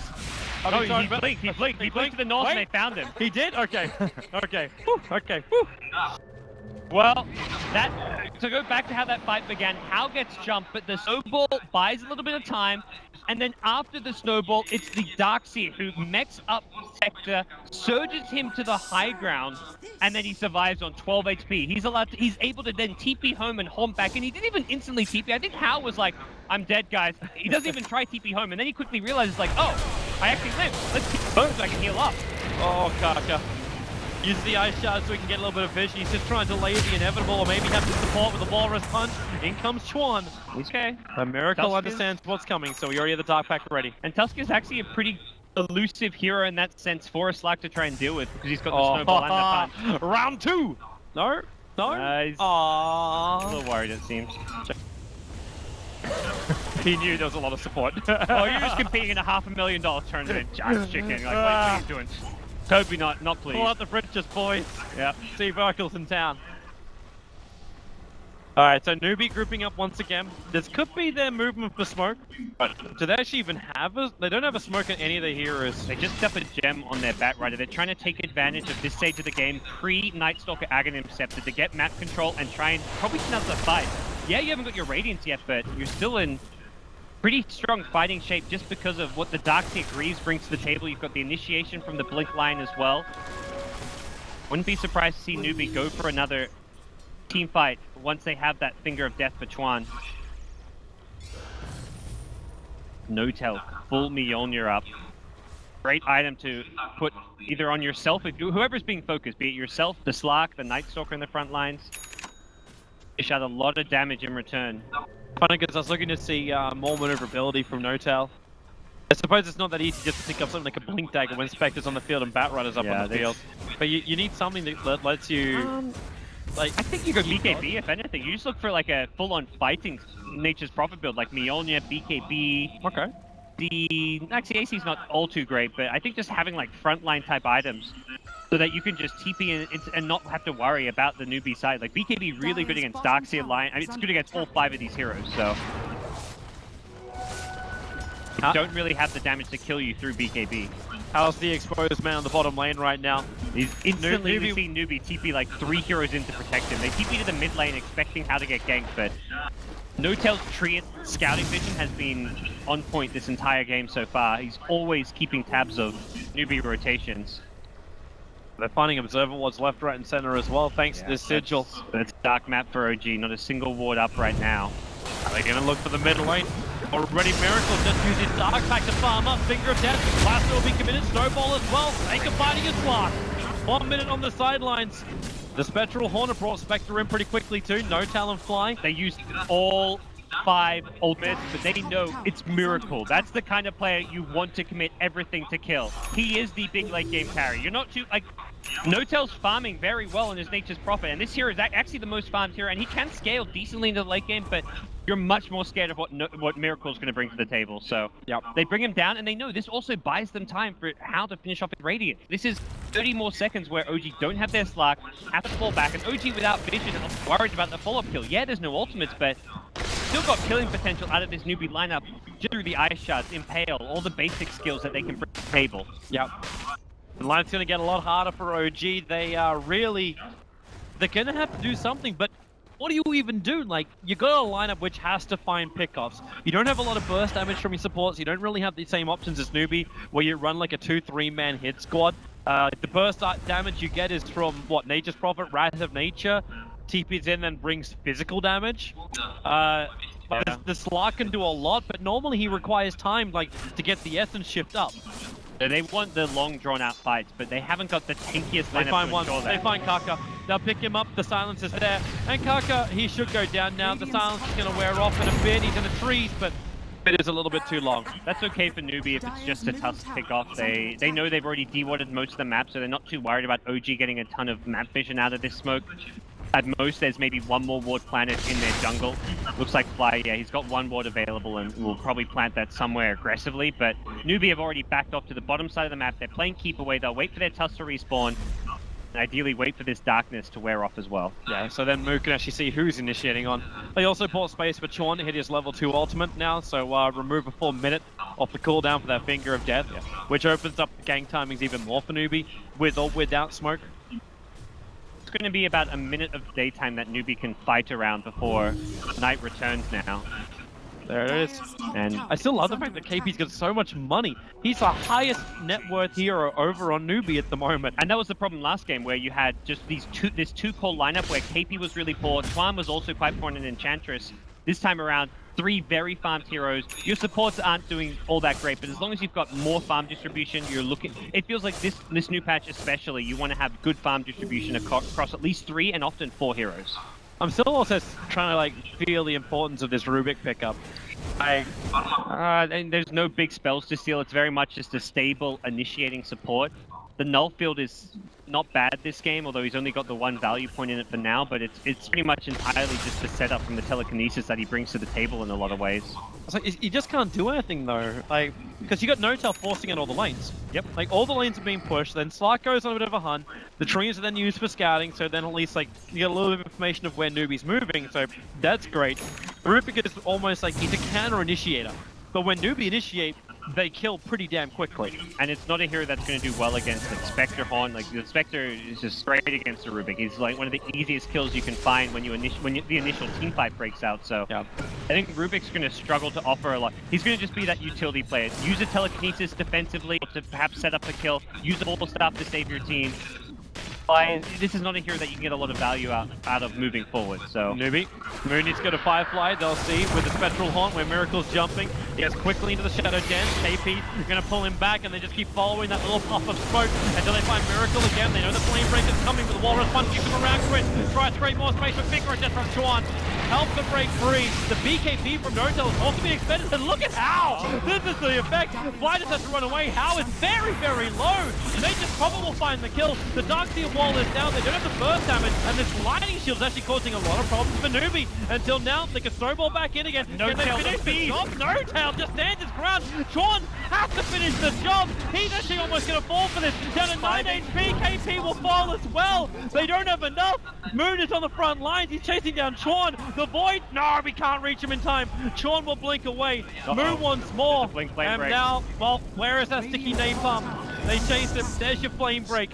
Oh, he blinked to the north and they found him. He did? Okay. Okay. Whew. Okay. Whew. Well, to go back to how that fight began, Hal gets jumped, but the snowball buys a little bit of time, and then after the snowball, it's the Darkseer who mechs up Sector, surges him to the high ground, and then he survives on 12 HP. He's able to then TP home and haunt back, and he didn't even instantly TP. I think Hal was like, I'm dead, guys. He doesn't even try TP home, and then he quickly realizes like, oh, I actually live. Let's keep home so I can heal up. Oh, Kaka. Use the ice shard so we can get a little bit of vision. He's just trying to delay the inevitable, or maybe have some support with the Walrus Punch. In comes Chuan. Okay. A Miracle understands what's coming, so we already have the Dark Pack ready. And Tusk is actually a pretty elusive hero in that sense for a Slack to try and deal with, because he's got the snowball and the punch. Round 2! No? No? He's a little worried, it seems. He knew there was a lot of support. Oh, you're just competing in a $500,000 tournament, Jack's chicken. Like, what are you doing? Toby, not please. Pull out the bridges, boys. Yeah. See Virgil's in town. Alright, so Newbee grouping up once again. This could be their movement for smoke, but do they actually even have a... They don't have a smoke on any of their heroes. They just up a gem on their Batrider. They're trying to take advantage of this stage of the game, pre-Nightstalker Aghanim Scepter, to get map control and try and probably snub the fight. Yeah, you haven't got your Radiance yet, but you're still in pretty strong fighting shape just because of what the Darkseer Greaves brings to the table. You've got the initiation from the Blink line as well. Wouldn't be surprised to see Newbee go for another team fight once they have that Finger of Death for Chuan. No-Tell, full Mjolnir up. Great item to put either on yourself, whoever's being focused, be it yourself, the Slark, the Nightstalker in the front lines. Dish out a lot of damage in return. Funny because I was looking to see more maneuverability from No-Tell. I suppose it's not that easy just to pick up something like a Blink Dagger when Spectre's on the field and Batrider's up on the field. But you need something that lets you... I think you go BKB if anything. You just look for like a full-on fighting Nature's Prophet build, like Mjolnir, BKB. Okay. Actually, AC's not all too great, but I think just having like frontline type items so that you can just TP in and not have to worry about the Newbee side. Like BKB really good against Darkseer line. I mean, it's good against all 5 of these heroes, so you don't really have the damage to kill you through BKB. How's the exposed man on the bottom lane right now? He's instantly seeing Newbee TP like 3 heroes in to protect him. They TP to the mid lane expecting how to get ganked, but No-Tell's Treant scouting vision has been on point this entire game so far. He's always keeping tabs of Newbee rotations. They're finding Observer wards left, right, and center as well, thanks to this Sigil. That's dark map for OG, not a single ward up right now. Are they going to look for the mid lane? Already Miracle just uses Dark Pack to farm up. Finger of Death. Blaster will be committed. Snowball as well. Anchor fighting his block. 1 minute on the sidelines. The Spectral Hornet brought Spectre in pretty quickly too. No Talon flying. They used all 5 ultimates, but they know it's Miracle. That's the kind of player you want to commit everything to kill. He is the big late game carry. You're not too, like, No-Tail's farming very well in his Nature's Prophet, and this hero is actually the most farmed hero, and he can scale decently into the late game, but you're much more scared of what Miracle's going to bring to the table. So they bring him down, and they know this also buys them time for how to finish off his Radiant. This is 30 more seconds where OG don't have their Slark, have to fall back, and OG without vision, worried about the follow-up kill. Yeah, there's no ultimates, but still got killing potential out of this Newbee lineup just through the Ice Shards, Impale, all the basic skills that they can bring to the table. Yep. The line's going to get a lot harder for OG. They are really... They're going to have to do something, but what do you even do? Like, you got a lineup which has to find pickoffs. You don't have a lot of burst damage from your supports. You don't really have the same options as Newbee, where you run like a 2-3 man hit squad. The burst damage you get is from, what, Nature's Prophet, Wrath of Nature, TPs in and brings physical damage. The Slark can do a lot, but normally he requires time, like, to get the essence shift up. So they want the long, drawn-out fights, but they haven't got the tankiest lineup They find to one. ensure that. They find Kaka. They'll pick him up. The silence is there. And Kaka, he should go down now. The silence is going to wear off in a bit. He's in the trees, but it is a little bit too long. That's okay for Newbee if it's just a tough pick-off. They know they've already de-warded most of the map, so they're not too worried about OG getting a ton of map vision out of this smoke. At most, there's maybe one more ward planted in their jungle. Looks like Fly, yeah, he's got one ward available and will probably plant that somewhere aggressively. But Newbee have already backed off to the bottom side of the map. They're playing keep away. They'll wait for their Tusk to respawn. And ideally wait for this darkness to wear off as well. Yeah, so then Mook can actually see who's initiating on. They also bought space for Chorn to hit his level 2 ultimate now, so remove a full minute off the cooldown for that Finger of Death, which opens up the gang timings even more for Newbee, with or without smoke. It's going to be about a minute of daytime that Newbee can fight around before night returns now. There it is. And I still love the fact that KP's got so much money. He's the highest net worth hero over on Newbee at the moment. And that was the problem last game, where you had just this two-core lineup where KP was really poor, Twan was also quite poor in Enchantress. This time around, 3 very farmed heroes. Your supports aren't doing all that great, but as long as you've got more farm distribution, you're looking... It feels like this new patch especially, you want to have good farm distribution across at least 3 and often 4 heroes. I'm still also trying to like feel the importance of this Rubik pickup. And there's no big spells to steal. It's very much just a stable initiating support. The null field is not bad this game, although he's only got the 1 value point in it for now, but it's pretty much entirely just the setup from the telekinesis that he brings to the table in a lot of ways. It's like, you just can't do anything though, like, because you got No-Tail forcing in all the lanes. Yep, like all the lanes are being pushed, then Slark goes on a bit of a hunt, the trees are then used for scouting, so then at least like you get a little bit of information of where Newbee's moving, so that's great. Rubik is almost like he's a counter initiator, but when Newbee initiate, they kill pretty damn quickly. And it's not a hero that's going to do well against like Spectre Horn. Like the Spectre is just great against the Rubik. He's like one of the easiest kills you can find when the initial team fight breaks out. So yeah. I think Rubik's going to struggle to offer a lot. He's going to just be that utility player. Use a telekinesis defensively to perhaps set up a kill. Use a bubble staff to save your team. This is not a hero that you can get a lot of value out of moving forward, so... Newbee. Moon needs to go to Firefly, they'll see, with the Spectral Haunt where Miracle's jumping. He gets quickly into the Shadow Dance. KP is going to pull him back, and they just keep following that little puff of smoke until they find Miracle again. They know the Flame Break is coming, but the Walrus Punch keeps him around Crit. Tries to create more space for Finger and Death from Chuan. Help to break free. The BKB from No-Tail is also being expended, and look at How! This is the effect. Fly just has to run away. How is very, very low. They just probably will find the kill. The Dark Steel Wall is down. They don't have the burst damage, and this lightning shield is actually causing a lot of problems for Newbee. Until now, they can snowball back in again. No-Tail finish the job? No-Tail just stands his ground. Chuan has to finish the job. He's actually almost going to fall for this. Down to 9 HP, KP will fall as well. They don't have enough. Moon is on the front lines. He's chasing down Chuan. The Void, no, we can't reach him in time. Chuan will blink away. Moon once more. Blink and break. now, well, where is that sticky napalm? They chase him. There's your flame break.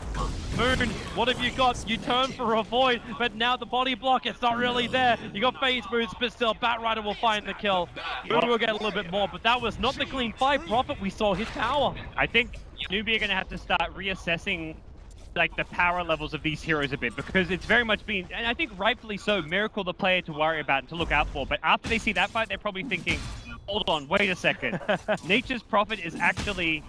Moon, what have you got? You turn for a Void, but now the body block, it's not really there. You got phase boots, but still, Batrider will find the kill. Moon will get a little bit more, but that was not the clean fight. Prophet, we saw his power. I think Newbee are going to have to start reassessing like the power levels of these heroes a bit, because it's very much been, and I think rightfully so, Miracle the player to worry about and to look out for, but after they see that fight, they're probably thinking, hold on, wait a second. Nature's Prophet is actually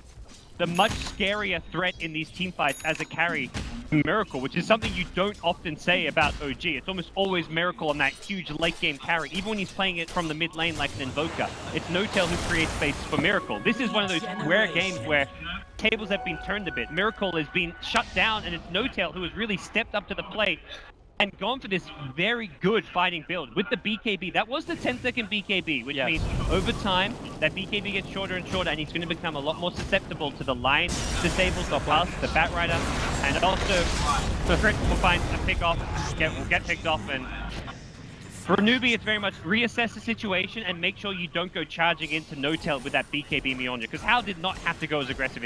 the much scarier threat in these team fights as a carry Miracle, which is something you don't often say about OG. It's almost always Miracle on that huge late game carry, even when he's playing it from the mid lane like an Invoker. It's No-Tail who creates space for Miracle. This is one of those rare games where tables have been turned a bit. Miracle has been shut down, and it's No-Tail who has really stepped up to the plate and gone for this very good fighting build with the BKB. That was the 10-second BKB, which means over time, that BKB gets shorter and shorter, and he's going to become a lot more susceptible to the line disables, the pass, the Bat Rider, and also Crit will find a pick off, will get picked off, and for Newbee, it's very much reassess the situation and make sure you don't go charging into No-Tail with that BKB Mjolnir, because Hal did not have to go as aggressive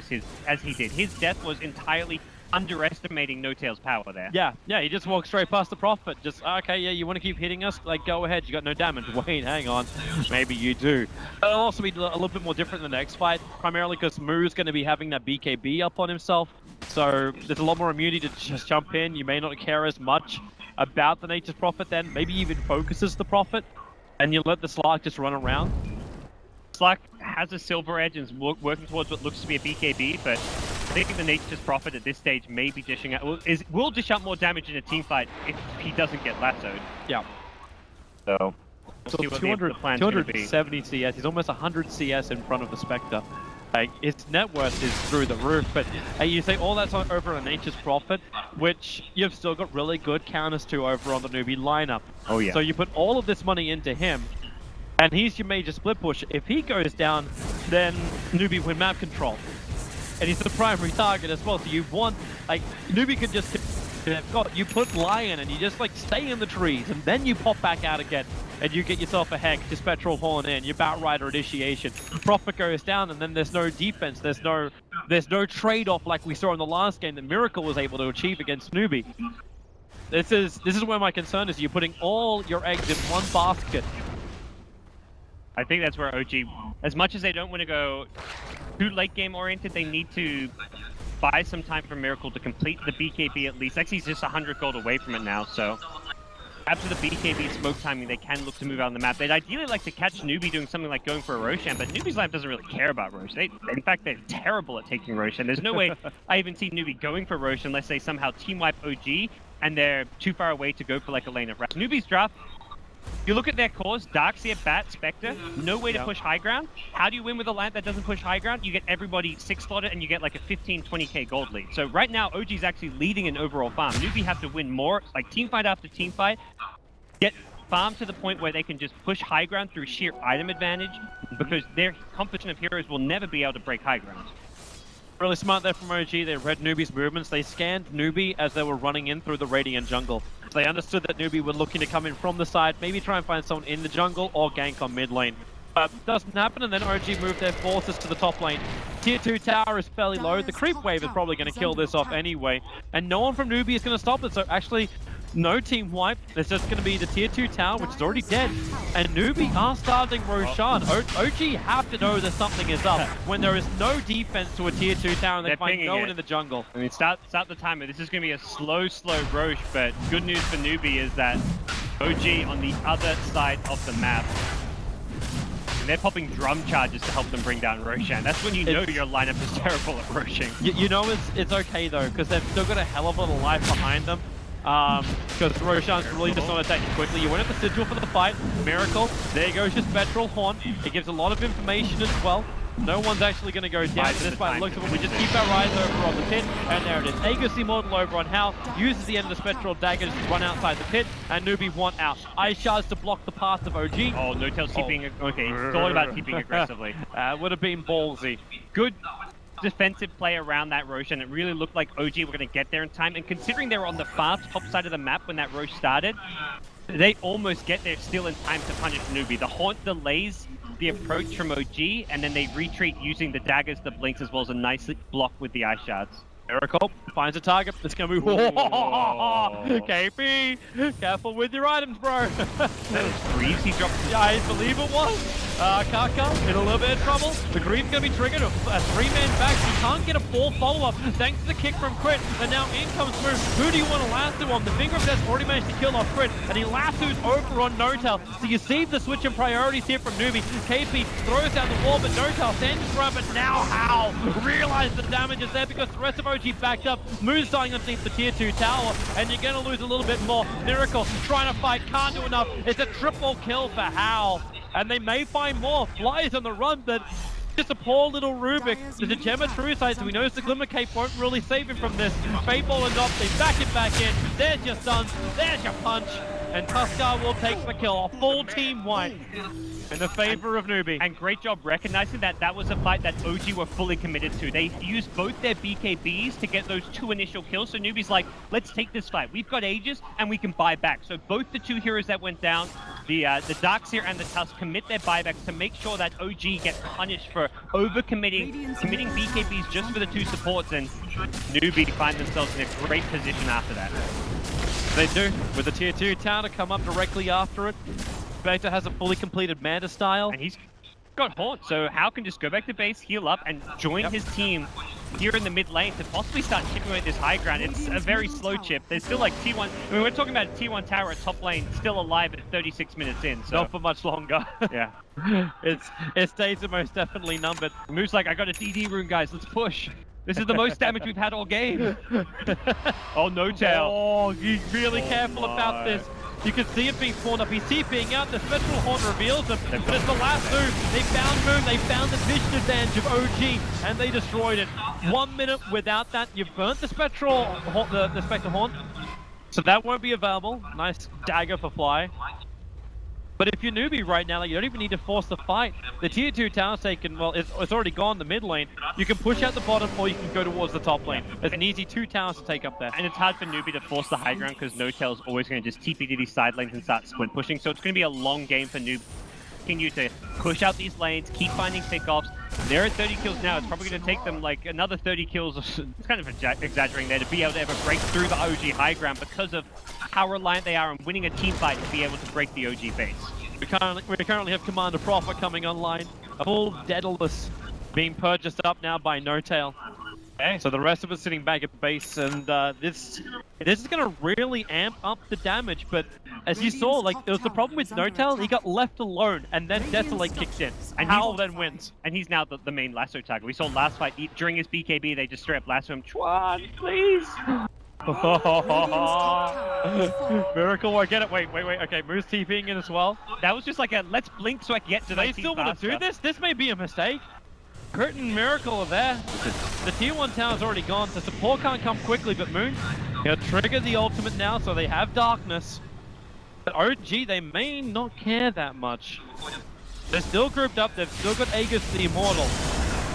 as he did. His death was entirely underestimating No-Tail's power there. Yeah, he just walked straight past the Prophet. Just, okay, yeah, you want to keep hitting us? Like, go ahead, you got no damage. Wait, hang on. Maybe you do. It'll also be a little bit more different in the next fight, primarily because Moo's going to be having that BKB up on himself. So there's a lot more immunity to just jump in. You may not care as much about the Nature's Prophet then. Maybe even focuses the Prophet, and you let the Slark just run around. Slark has a silver edge and is working towards what looks to be a BKB, but I think the Nature's Prophet at this stage may be dishing out, will dish out more damage in a team fight if he doesn't get lassoed. Yeah. So, we'll see what the plan's going to be. 270 CS, he's almost 100 CS in front of the Spectre. Like, his net worth is through the roof, but you say all that's over on Nature's Prophet, which you've still got really good counters to over on the Newbee lineup. Oh yeah. So you put all of this money into him, and he's your major split push. If he goes down, then Newbee win map control. And he's the primary target as well, so you want, like, Newbee could just, you put Lion and you just, like, stay in the trees, and then you pop back out again, and you get yourself a Hex, your Spectral Horn in, your Bat Rider initiation. Prophet goes down, and then there's no defense, there's no trade-off like we saw in the last game that Miracle was able to achieve against Newbee. This is where my concern is. You're putting all your eggs in one basket. I think that's where OG, as much as they don't want to go too late game oriented, they need to buy some time for Miracle to complete the BKB at least. Actually, he's just 100 gold away from it now, so after the BKB smoke timing, they can look to move out on the map. They'd ideally like to catch Newbee doing something like going for a Roshan, but Newbee's lineup doesn't really care about Roshan. In fact, they're terrible at taking Roshan. There's no way I even see Newbee going for Roshan unless they somehow team wipe OG and they're too far away to go for like a lane of Wrath. Newbee's draft, you look at their cores, Darkseer, Bat, Spectre, no way to push high ground. How do you win with a line that doesn't push high ground? You get everybody 6-slotted and you get like a 15, 20k gold lead. So right now, OG's actually leading in overall farm. Newbee have to win more, like team fight after team fight, get farm to the point where they can just push high ground through sheer item advantage, because their composition of heroes will never be able to break high ground. Really smart there from OG. They read Newbee's movements. They scanned Newbee as they were running in through the Radiant jungle. They understood that Newbee were looking to come in from the side, maybe try and find someone in the jungle or gank on mid lane. But doesn't happen, and then OG moved their forces to the top lane. Tier 2 tower is fairly low. The creep wave is probably going to kill this off anyway, and no one from Newbee is going to stop it. So actually, no team wipe. There's just going to be the tier 2 tower, which is already dead. And Newbee are starting Roshan. OG have to know that something is up when there is no defense to a tier 2 tower and they find no one in the jungle. I mean, start the timer. This is going to be a slow Rosh, but good news for Newbee is that OG on the other side of the map, and they're popping drum charges to help them bring down Roshan. That's when you know your lineup is terrible at rushing. You know it's okay though, because they've still got a hell of a lot of life behind them. Because Roshan's really just not attacking quickly. You went at the sigil for the fight. Miracle. There goes your Spectral Horn. It gives a lot of information as well. No one's actually going to go down to this by the looks of it. We just keep our eyes over on the pit, and there it is. Aegis Immortal over on Hal, uses the end of the Spectral Daggers to run outside the pit, and Newbee want out. Ice Shards to block the path of OG. Oh, No-Tail's keeping... Okay, it's all about keeping aggressively. Would have been ballsy. Good defensive play around that Rosh, and it really looked like OG were going to get there in time. And considering they were on the far top side of the map when that Rosh started, they almost get there still in time to punish Newbee. The Haunt delays the approach from OG, and then they retreat using the daggers, the blinks, as well as a nice block with the Ice Shards. Miracle finds a target. It's gonna move. KP, careful with your items, bro. Greaves he dropped. Yeah, I believe it was. Kaka in a little bit of trouble. The Greave's gonna be triggered. A 3-man back. He can't get a 4 follow-up thanks to the kick from Crit. And now in comes Smooth. Who do you want to lasso on? The Finger of Death's already managed to kill off Crit, and he lassos over on No-Tail. So you see the switch in priorities here from Newbee. KP throws down the wall, but No-Tail stands his ground. But now Hal realizes the damage is there because the rest of OG backed up. Moon's dying underneath the tier 2 tower, and you're gonna lose a little bit more. Miracle trying to fight, can't do enough. It's a triple kill for Hal, and they may find more. Flies on the run, but just a poor little Rubik. There's a gem at true sight, so we notice the Glimmer Cape won't really save him from this. Fable and not, they back it back in. There's your stuns, there's your punch. And Tuskar will take the kill. A full team wipe in the favor of Newbee. And great job recognizing that that was a fight that OG were fully committed to. They used both their BKBs to get those 2 initial kills. So Newbee's like, let's take this fight. We've got Aegis and we can buy back. So both the 2 heroes that went down, the Darkseer and the Tusk, commit their buybacks to make sure that OG gets punished for committing BKBs just for the 2 supports, and Newbee find themselves in a great position after that. They do, with the tier 2 tower to come up directly after it. Vector has a fully completed Manta style. And he's got Haunt, so Hao can just go back to base, heal up, and join his team here in the mid lane to possibly start chipping away at this high ground. It's a very slow chip. There's still like T1, I mean, we're talking about a T1 tower at top lane, still alive at 36 minutes in, so. Not for much longer. Yeah. Its days are most definitely numbered. Move's like, I got a DD rune, guys, let's push. This is the most damage we've had all game. Oh, no tail. Oh, he's really careful about this. You can see it being spawned up. He's TPing out. The Spectral Horn reveals him. But it's the last move. They found Moon. They found the vision advantage of OG. And they destroyed it. 1 minute without that. You've burnt the Spectral Horn, the Spectral Horn. So that won't be available. Nice dagger for Fly. But if you're Newbee right now, like, you don't even need to force the fight. The tier 2 tower's taken, well, it's already gone the mid lane. You can push out the bottom or you can go towards the top lane. There's an easy 2 towers to take up there. And it's hard for Newbee to force the high ground because No-Tail's always going to just TP to these side lanes and start split pushing. So it's going to be a long game for Newbee. Continue to push out these lanes, keep finding pickoffs. They're at 30 kills now. It's probably going to take them like another 30 kills. It's kind of exaggerating there to be able to ever break through the OG high ground because of how reliant they are on winning a team fight to be able to break the OG base. We currently have Commander Prophet coming online. A full Daedalus being purchased up now by No-Tail. Okay. So the rest of us sitting back at base, and this is going to really amp up the damage. But as you saw, like, there was the problem with No-Tail. He got left alone, and then Desolate kicked in. And Hal then wins. And he's now the main lasso target. We saw last fight, during his BKB, they just straight up lasso him. Chuan, please! Miracle, I get it. Wait. Okay, Moose TPing in as well. That was just like a let's blink so I can get to Do they still want to do this? This may be a mistake. Crit and Miracle are there. The tier 1 tower's already gone, so support can't come quickly, but Moon, he'll trigger the ultimate now, so they have darkness. But OG, they may not care that much. They're still grouped up, they've still got Aegis the Immortal.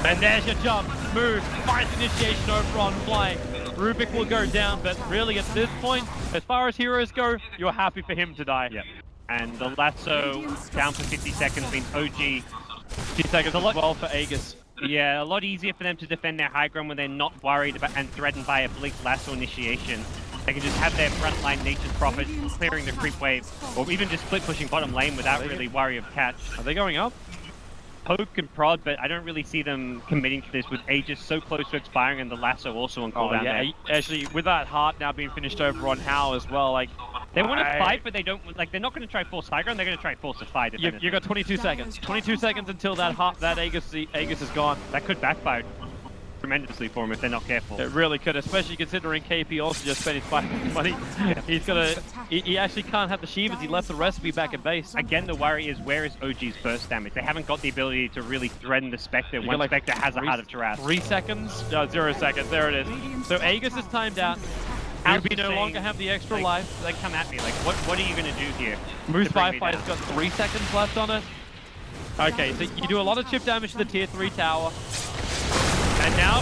And there's your jump. Move, finds initiation over on Fly. Rubik will go down, but really at this point, as far as heroes go, you're happy for him to die. Yep. And the lasso down for 50 seconds means OG. 50 seconds a lot well for Aegis. Yeah, a lot easier for them to defend their high ground when they're not worried about and threatened by a blink lasso initiation. They can just have their frontline Nature's Prophet clearing the creep wave, or even just split pushing bottom lane without really worry of catch. Are they going up? Poke and prod, but I don't really see them committing to this with Aegis so close to expiring and the lasso also on cooldown there. Actually, with that heart now being finished over on Hal as well, like... They want to fight, but they don't, like, they're not going to try force high ground, they're going to try force a fight. You got 22 seconds. 22 seconds until that Aegis is gone. That could backfire tremendously for him if they're not careful. It really could, especially considering KP also just spent his fighting money. He's gonna... He actually can't have the Shivas, he left the recipe back at base. Again, the worry is where is OG's burst damage? They haven't got the ability to really threaten the Spectre when like Spectre has a Heart of Taras. 3 seconds? No, 0 seconds, there it is. So Aegis is timed out. Newbee no longer have the extra life. Like, come at me, like, what are you going to do here? Moose Firefighter's got 3 seconds left on it. Okay, so you do a lot of chip damage to the tier 3 tower. And now,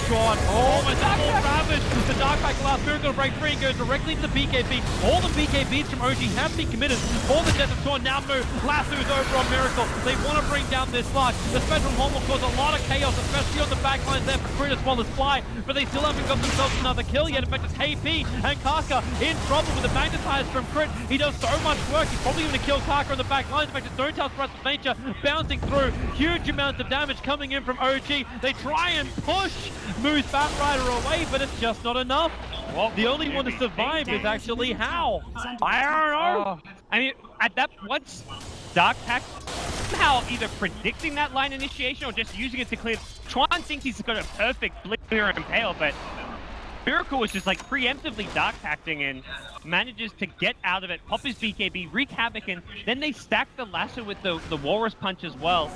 Chuan. Oh, my God, more ravage. The Dark Pack last spirit gonna break free and go directly to the BKB. All the BKBs from OG have been committed. All the Death of Chuan now move. Lasso's over on Miracle. They want to bring down this slug. The Spectral Horn will cause a lot of chaos, especially on the backlines there for Crit as well as Fly. But they still haven't got themselves another kill yet. In fact, it's KP and Karka in trouble with the Magnetize from Crit. He does so much work. He's probably going to kill Karka on the back lines. In fact, it's No-Tail's Threats of Nature bouncing through. Huge amounts of damage coming in from OG. They try and push Moose Batrider away, but it's just not enough. Well, the only one to survive is actually Hal. I don't know. I mean, at that once Dark Pack somehow either predicting that line initiation or just using it to clear. Chuan thinks he's got a perfect blink clear and pale, but Miracle was just like preemptively Dark Pacting and manages to get out of it, pop his BKB, wreak havoc, and then they stack the lasso with the Walrus Punch as well.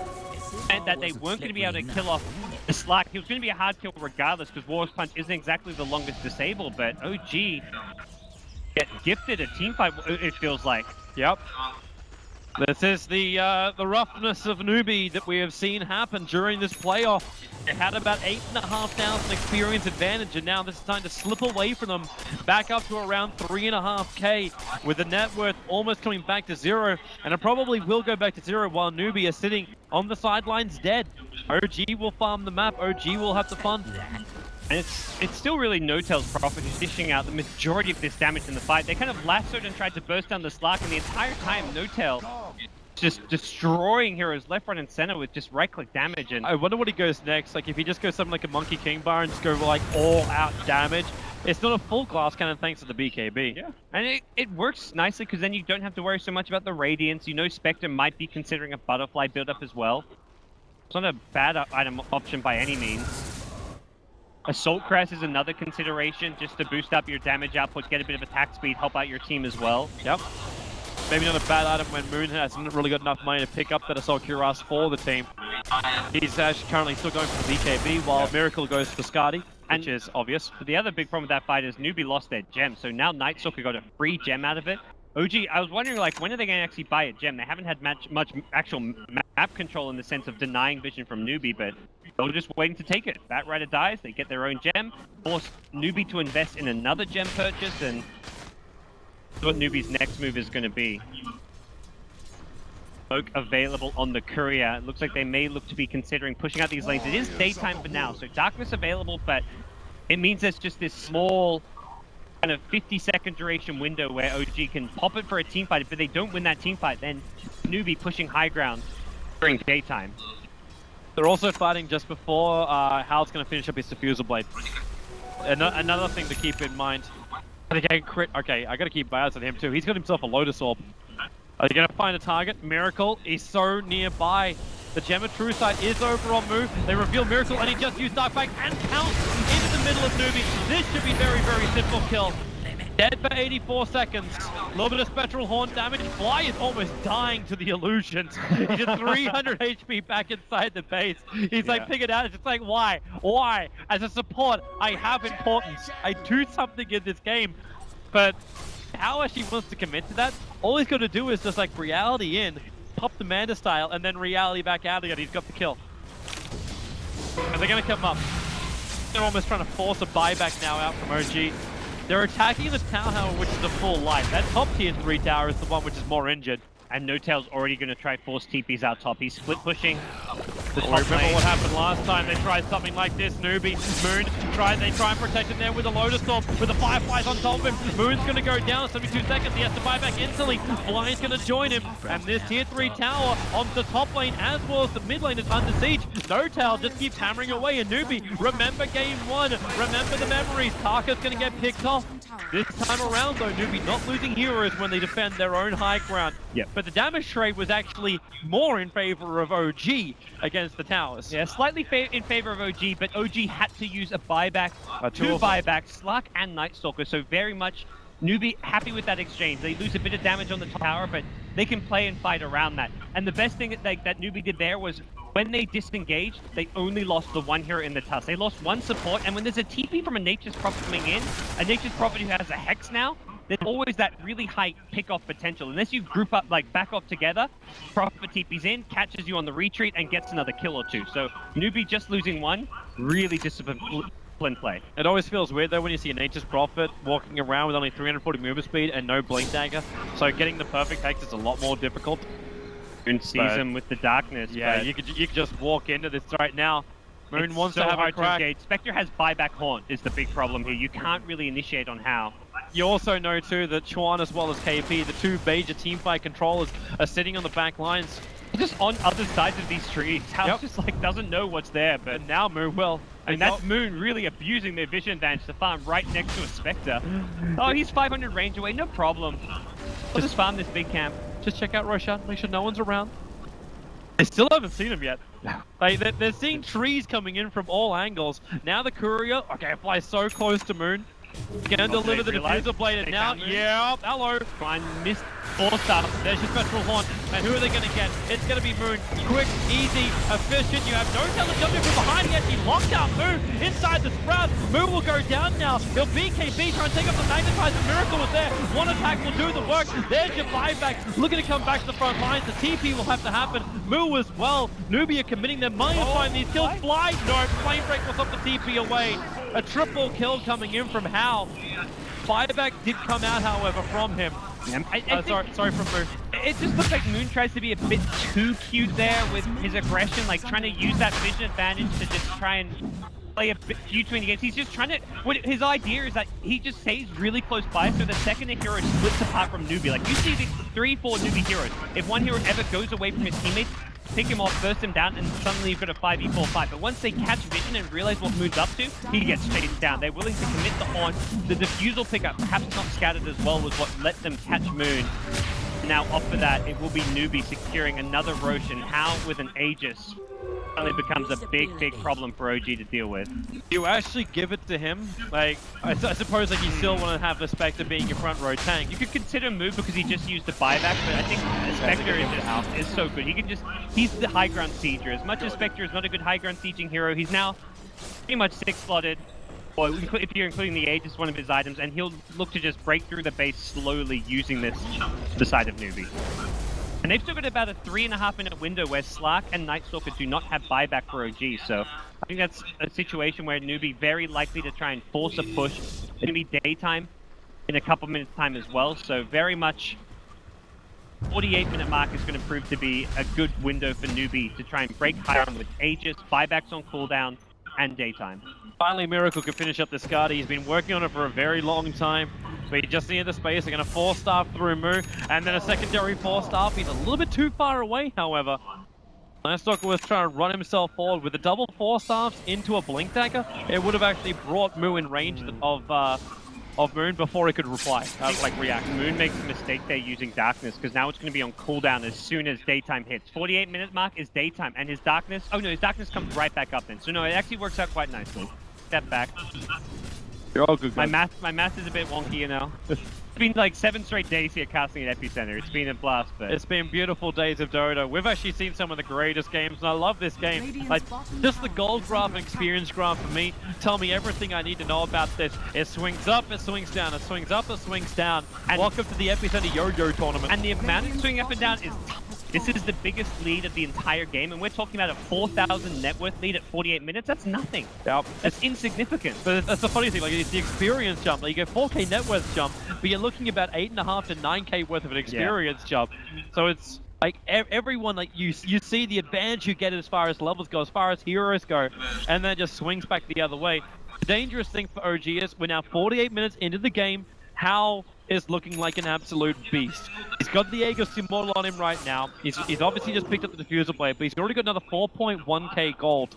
meant that they weren't going to be able to kill off the Slack. He was going to be a hard kill regardless because War's Punch isn't exactly the longest disable, but OG get gifted a team fight, it feels like. Yep. This is the roughness of Newbee that we have seen happen during this playoff. They had about 8,500 experience advantage, and now this is time to slip away from them, back up to around 3.5k, with the net worth almost coming back to 0, and it probably will go back to 0 while Newbee is sitting on the sidelines dead. OG will farm the map, OG will have the fun. And it's still really No-Tail's Prophet who's dishing out the majority of this damage in the fight. They kind of lassoed and tried to burst down the Slack, and the entire time No-Tail just destroying heroes left, right, and center with just right-click damage. And I wonder what he goes next. Like, if he just goes something like a Monkey King Bar and just go like all-out damage, it's not a full glass cannon thanks to the BKB. Yeah, and it works nicely because then you don't have to worry so much about the Radiance. You know Spectre might be considering a Butterfly build-up as well. It's not a bad item option by any means. Assault Crest is another consideration, just to boost up your damage output, get a bit of attack speed, help out your team as well. Yep. Maybe not a bad item when Moon hasn't really got enough money to pick up that Assault Cuirass for the team. He's actually currently still going for the BKB, while Miracle goes for Skadi, which is obvious. But the other big problem with that fight is Newbee lost their gem, so now Night Stalker got a free gem out of it. OG, I was wondering, like, when are they going to actually buy a gem? They haven't had much actual map control in the sense of denying vision from Newbee, but they're just waiting to take it. Batrider dies, they get their own gem, force Newbee to invest in another gem purchase, and that's what Newbee's next move is going to be. Smoke available on the Courier. It looks like they may look to be considering pushing out these lanes. It is daytime for now, so darkness available, but it means there's just this small kind of 50-second duration window where OG can pop it for a team fight. If they don't win that team fight, then Newbee pushing high ground during daytime. They're also fighting just before Hal's going to finish up his Diffusal Blade. Another thing to keep in mind. Okay, I got to keep my eyes on him too. He's got himself a Lotus Orb. Are they going to find a target? Miracle is so nearby. The Gem of True Sight is over on move. They reveal Miracle, and he just used Dark Fang and counts into the middle of Newbee. This should be very, very simple kill. Dead for 84 seconds. A little bit of Spectral Horn damage. Fly is almost dying to the illusions. He's at 300 HP back inside the base. He's like, pick it out. It's just like, why? Why? As a support, I have importance. I do something in this game. But how actually wants to commit to that? All he's got to do is just like reality in, pop the Manda style, and then reality back out again. He's got the kill. And they're going to come up. They're almost trying to force a buyback now out from OG. They're attacking the tower, however, which is a full life. That top tier 3 tower is the one which is more injured. And No-Tail's already going to try force TPs out top. He's split pushing. Remember what happened last time? They tried something like this. Newbee, Moon, they try and protect him there with a Lotus Orb, with the Fireflies on top of him. Moon's going to go down 72 seconds. He has to buy back instantly. Fly's going to join him. And this tier 3 tower on the top lane as well as the mid lane is under siege. No-Tail just keeps hammering away. And Newbee, remember game 1. Remember the memories. Tarka's going to get picked off. This time around, though, Newbee not losing heroes when they defend their own high ground. Yep. But the damage trade was actually more in favor of OG against the towers. Yeah, slightly in favor of OG, but OG had to use a buyback, two buybacks, Slack and Night Stalker, so very much Newbee happy with that exchange. They lose a bit of damage on the tower, but they can play and fight around that. And the best thing that Newbee did there was when they disengaged, they only lost the one hero in the tusk. They lost one support, and when there's a TP from a Nature's Prophet coming in, a Nature's Prophet who has a Hex now, there's always that really high pick-off potential. Unless you group up, like, back off together, Prophet TP's in, catches you on the retreat, and gets another kill or two. So, Newbee just losing one, really disciplined play. It always feels weird, though, when you see a Nature's Prophet walking around with only 340 movement speed and no Blink Dagger. So, getting the perfect Hex is a lot more difficult. Moon sees him with the darkness. Yeah, you could just walk into this right now. Moon wants to have a crack. Spectre has buyback haunt is the big problem here. You can't really initiate on how. You also know too that Chuan as well as KP, the two major teamfight controllers, are sitting on the back lines. Just on other sides of these trees. House just like doesn't know what's there, but and now Moon will. And that's Moon really abusing their vision advantage to farm right next to a Spectre. Oh, he's 500 range away, no problem. We'll just farm this big camp. Just check out Roshan, make sure no one's around. They still haven't seen him yet. Like, they're seeing trees coming in from all angles. Now the Courier, okay, flies so close to Moon. Gonna deliver the diffuser blade, and now, yeah, hello. Try and miss force up. There's your spectral horn. And who are they going to get? It's going to be Moon. Quick, easy, efficient. You have no talent jumping from behind. He actually locked out Moon inside the sprout. Moon will go down now. He'll BKB, try and take up the magnetizer. Miracle was there. One attack will do the work. There's your buyback. Looking to come back to the front lines. The TP will have to happen. Moo as well. Newbee are committing their money to find these kills. Fly, no. Flame break will stop the TP away. A triple kill coming in from Hal. Buyback did come out, however, from him. Sorry from Moon. It just looks like Moon tries to be a bit too cute there with his aggression, like trying to use that vision advantage to just try and play a bit cute between the games. He's just trying to, his idea is that he just stays really close by, so the second a hero splits apart from Newbee. Like you see these 3-4 Newbee heroes. If one hero ever goes away from his teammates, pick him off, burst him down, and suddenly you've got a 5v4 fight. But once they catch vision and realize what Moon's up to, he gets chased down. They're willing to commit the horn. The defusal pickup, perhaps not scattered as well, was what let them catch Moon. Now off of that, it will be Newbee securing another Roshan. How with an Aegis suddenly becomes a big problem for OG to deal with. You actually give it to him. Like, I suppose like you still want to have the Spectre being your front row tank. You could consider move because he just used the buyback, but I think Spectre is so good. He can just, he's the high ground sieger. As much as Spectre is not a good high ground sieging hero, he's now pretty much 6-slotted. Or if you're including the Aegis, one of his items, and he'll look to just break through the base slowly using this to the side of Newbee. And they've still got about a 3.5-minute window where Slark and Nightstalker do not have buyback for OG, so I think that's a situation where Newbee very likely to try and force a push. It's going to be daytime in a couple minutes time as well, so very much 48-minute mark is going to prove to be a good window for Newbee to try and break higher with Aegis, buybacks on cooldown, and daytime. Finally, Miracle can finish up the Skadi. He's been working on it for a very long time. But he just needed the space. They're going to 4-staff through Moo, and then a secondary 4-staff. He's a little bit too far away, however. Nightstalker was trying to run himself forward with the double 4-staffs into a Blink Dagger. It would have actually brought Moo in range of Moon before he could reply, react. Moon makes a mistake there using Darkness, because now it's going to be on cooldown as soon as daytime hits. 48-minute mark is daytime, and his Darkness, his Darkness comes right back up then. So no, it actually works out quite nicely. Step back. You're all good, guys. My math is a bit wonky, you know. It's been like 7 straight days here casting at Epicenter. It's been a blast, but it's been beautiful days of Dota. We've actually seen some of the greatest games, and I love this game. Like, just the gold graph and experience graph for me tell me everything I need to know about this. It swings up, it swings down, it swings up, it swings down. And welcome to the Epicenter Yo-Yo tournament. And the amount of swing up and down is tough. This is the biggest lead of the entire game, and we're talking about a 4,000 net worth lead at 48 minutes. That's nothing. Yep. That's insignificant. But that's the funny thing, like, it's the experience jump. Like, you get 4k net worth jump, but you're looking about 8.5 to 9k worth of an experience jump. So it's like everyone, like you see the advantage you get as far as levels go, as far as heroes go, and then it just swings back the other way. The dangerous thing for OG is we're now 48 minutes into the game. Hal is looking like an absolute beast. He's got the Aegis Immortal on him right now. He's obviously just picked up the Diffuser Blade, but he's already got another 4.1k gold.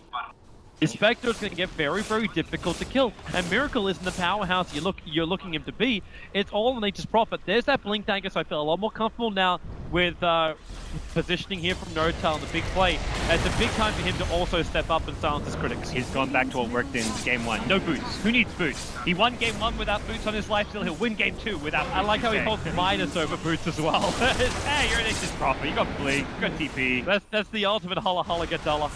His Spectre is going to get very, very difficult to kill. And Miracle isn't the powerhouse you're looking him to be. It's all Nature's Prophet. There's that Blink Dagger, so I feel a lot more comfortable now with positioning here from NoTel in the big play. And it's a big time for him to also step up and silence his critics. He's gone back to what worked in game 1. No boots. Who needs boots? He won game 1 without boots on his lifesteal. He'll win game 2 without boots. I like how he holds minus over boots as well. Hey, you're an Nature's Prophet. You got Blink. You got TP. That's the ultimate holla holla get dollar.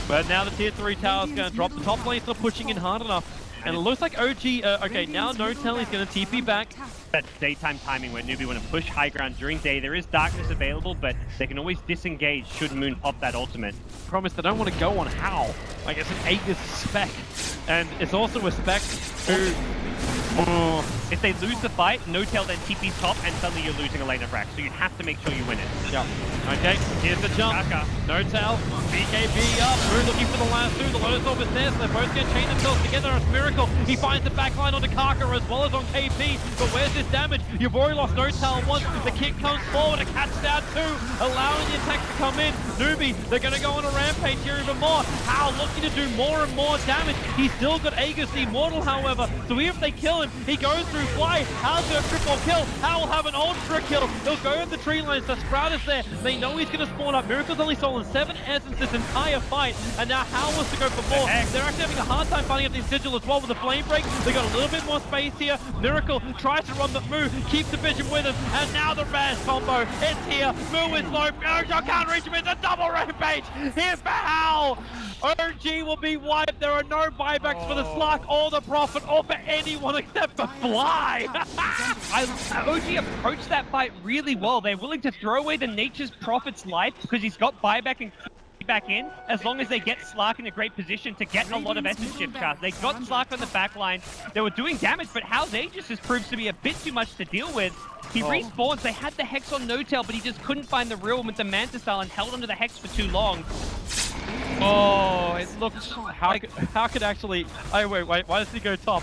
But now the tier 3 tower is going to drop. The top lane's not pushing in hard enough. And it looks like OG, okay, now NoTel is going to TP back. That's daytime timing where Newbee want to push high ground during day. There is darkness available, but they can always disengage should Moon pop that ultimate. Promise they don't want to go on Hal. Like, it's an Aegis spec. And it's also a spec who... If they lose the fight, NoTel then TP's top, and suddenly you're losing a lane of rack. So you have to make sure you win it. Yeah. Okay, here's the jump. NoTel, BKB up. Moon looking for the last 2. The Lotus Orb is there, so they're both going to chain themselves together. It's Miracle. He finds the backline onto Kaka as well as on KP. But where's this damage? You've already lost NoTel once. The kick comes forward. A catch down 2, allowing the attacks to come in. Newbee, they're going to go on a rampage here even more. Hal looking to do more and more damage. He's still got Aegis Immortal, however. So even if they kill him, he goes through through Fly. Hal's gonna triple kill. Hal will have an ultra kill. He'll go in the tree lines. The Sprout is there. They know he's gonna spawn up. Miracle's only stolen 7 essence this entire fight, and now Hal wants to go for more. They're actually having a hard time finding up these Sigil as well with the flame break. They got a little bit more space here. Miracle tries to run the Moo, keeps the vision with him, and now the Raz combo. It's here. Moo is low. Mojo can't reach him. It's a double rampage. Here for Hal. OG will be wiped. There are no buybacks for the Slark or the Prophet or for anyone except for Fly. OG approached that fight really well. They're willing to throw away the Nature's Prophet's life because he's got buyback and back in, as long as they get Slark in a great position to get a lot of essence shift cards. They got Slark on the back line. They were doing damage, but Hal's Aegis has proved to be a bit too much to deal with. He respawns. They had the Hex on No Tail, but he just couldn't find the real with the Manta style and held onto the Hex for too long. Oh, it looks... How could actually... Oh, wait, why does he go top?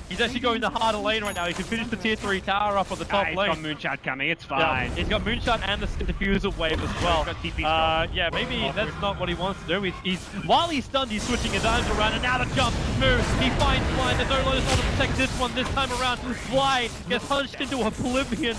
He's actually going the harder lane right now. He can finish the tier 3 tower up on the top lane. He's got Moonshot coming, it's fine. Yeah, he's got Moonshot and the diffusal wave as well. Yeah, maybe that's not what he wants to do. While he's stunned, he's switching his arms around, and now the jump, Moo, he finds Fly. There's no Lotus on to protect this one this time around. Fly gets hunched into oblivion.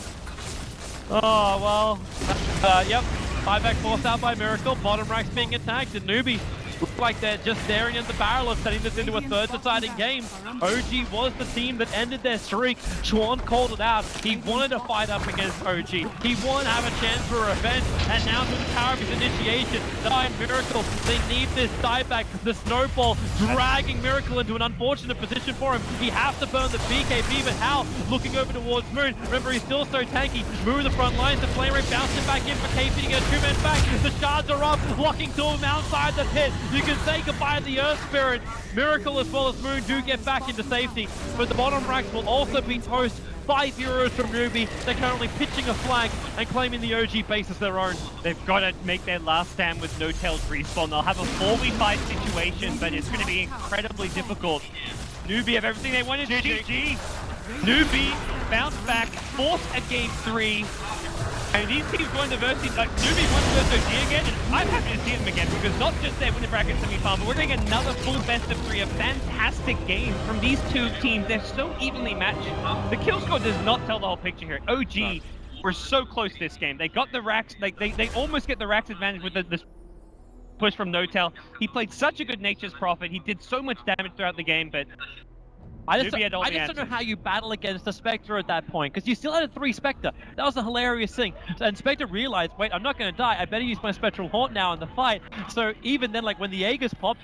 Oh, well, yep. Buyback forced out by Miracle. Bottom rack's being attacked, and Newbee look like they're just staring at the barrel of setting this into a third deciding game. OG was the team that ended their streak. Chuan called it out. He wanted to fight up against OG. He wanted to have a chance for revenge, and now to the power of his initiation, die Miracle. They need this dieback. The snowball dragging Miracle into an unfortunate position for him. He has to burn the BKB, but Hal looking over towards Moon. Remember, he's still so tanky. Moon the front lines. The flame rate bouncing back in for KP to get a 2-man back. The shards are up, locking to him outside the pit. You can say goodbye to the Earth Spirit. Miracle as well as Moon do get back into safety, but the bottom racks will also be toast. 5 heroes from Newbee. They're currently pitching a flag and claiming the OG base as their own. They've got to make their last stand with No Tail's respawn. They'll have a 4v5 situation, but it's going to be incredibly difficult. Newbee have everything they wanted. GG. Newbee bounce back, force a game 3. And these teams going to Versity, like Newbee wants to versus OG again, and I'm happy to see them again because not just their winning bracket semi-final, but we're getting another full best of 3, a fantastic game from these two teams. They're so evenly matched. The kill score does not tell the whole picture here. OG were so close this game. They got the racks, they almost get the racks advantage with this push from No Tail. He played such a good Nature's Prophet. He did so much damage throughout the game, but I just don't know how you battle against the Spectre at that point, because you still had a 3 Spectre. That was a hilarious thing. And Spectre realized, wait, I'm not going to die. I better use my Spectral Haunt now in the fight. So even then, like when the Aegis popped,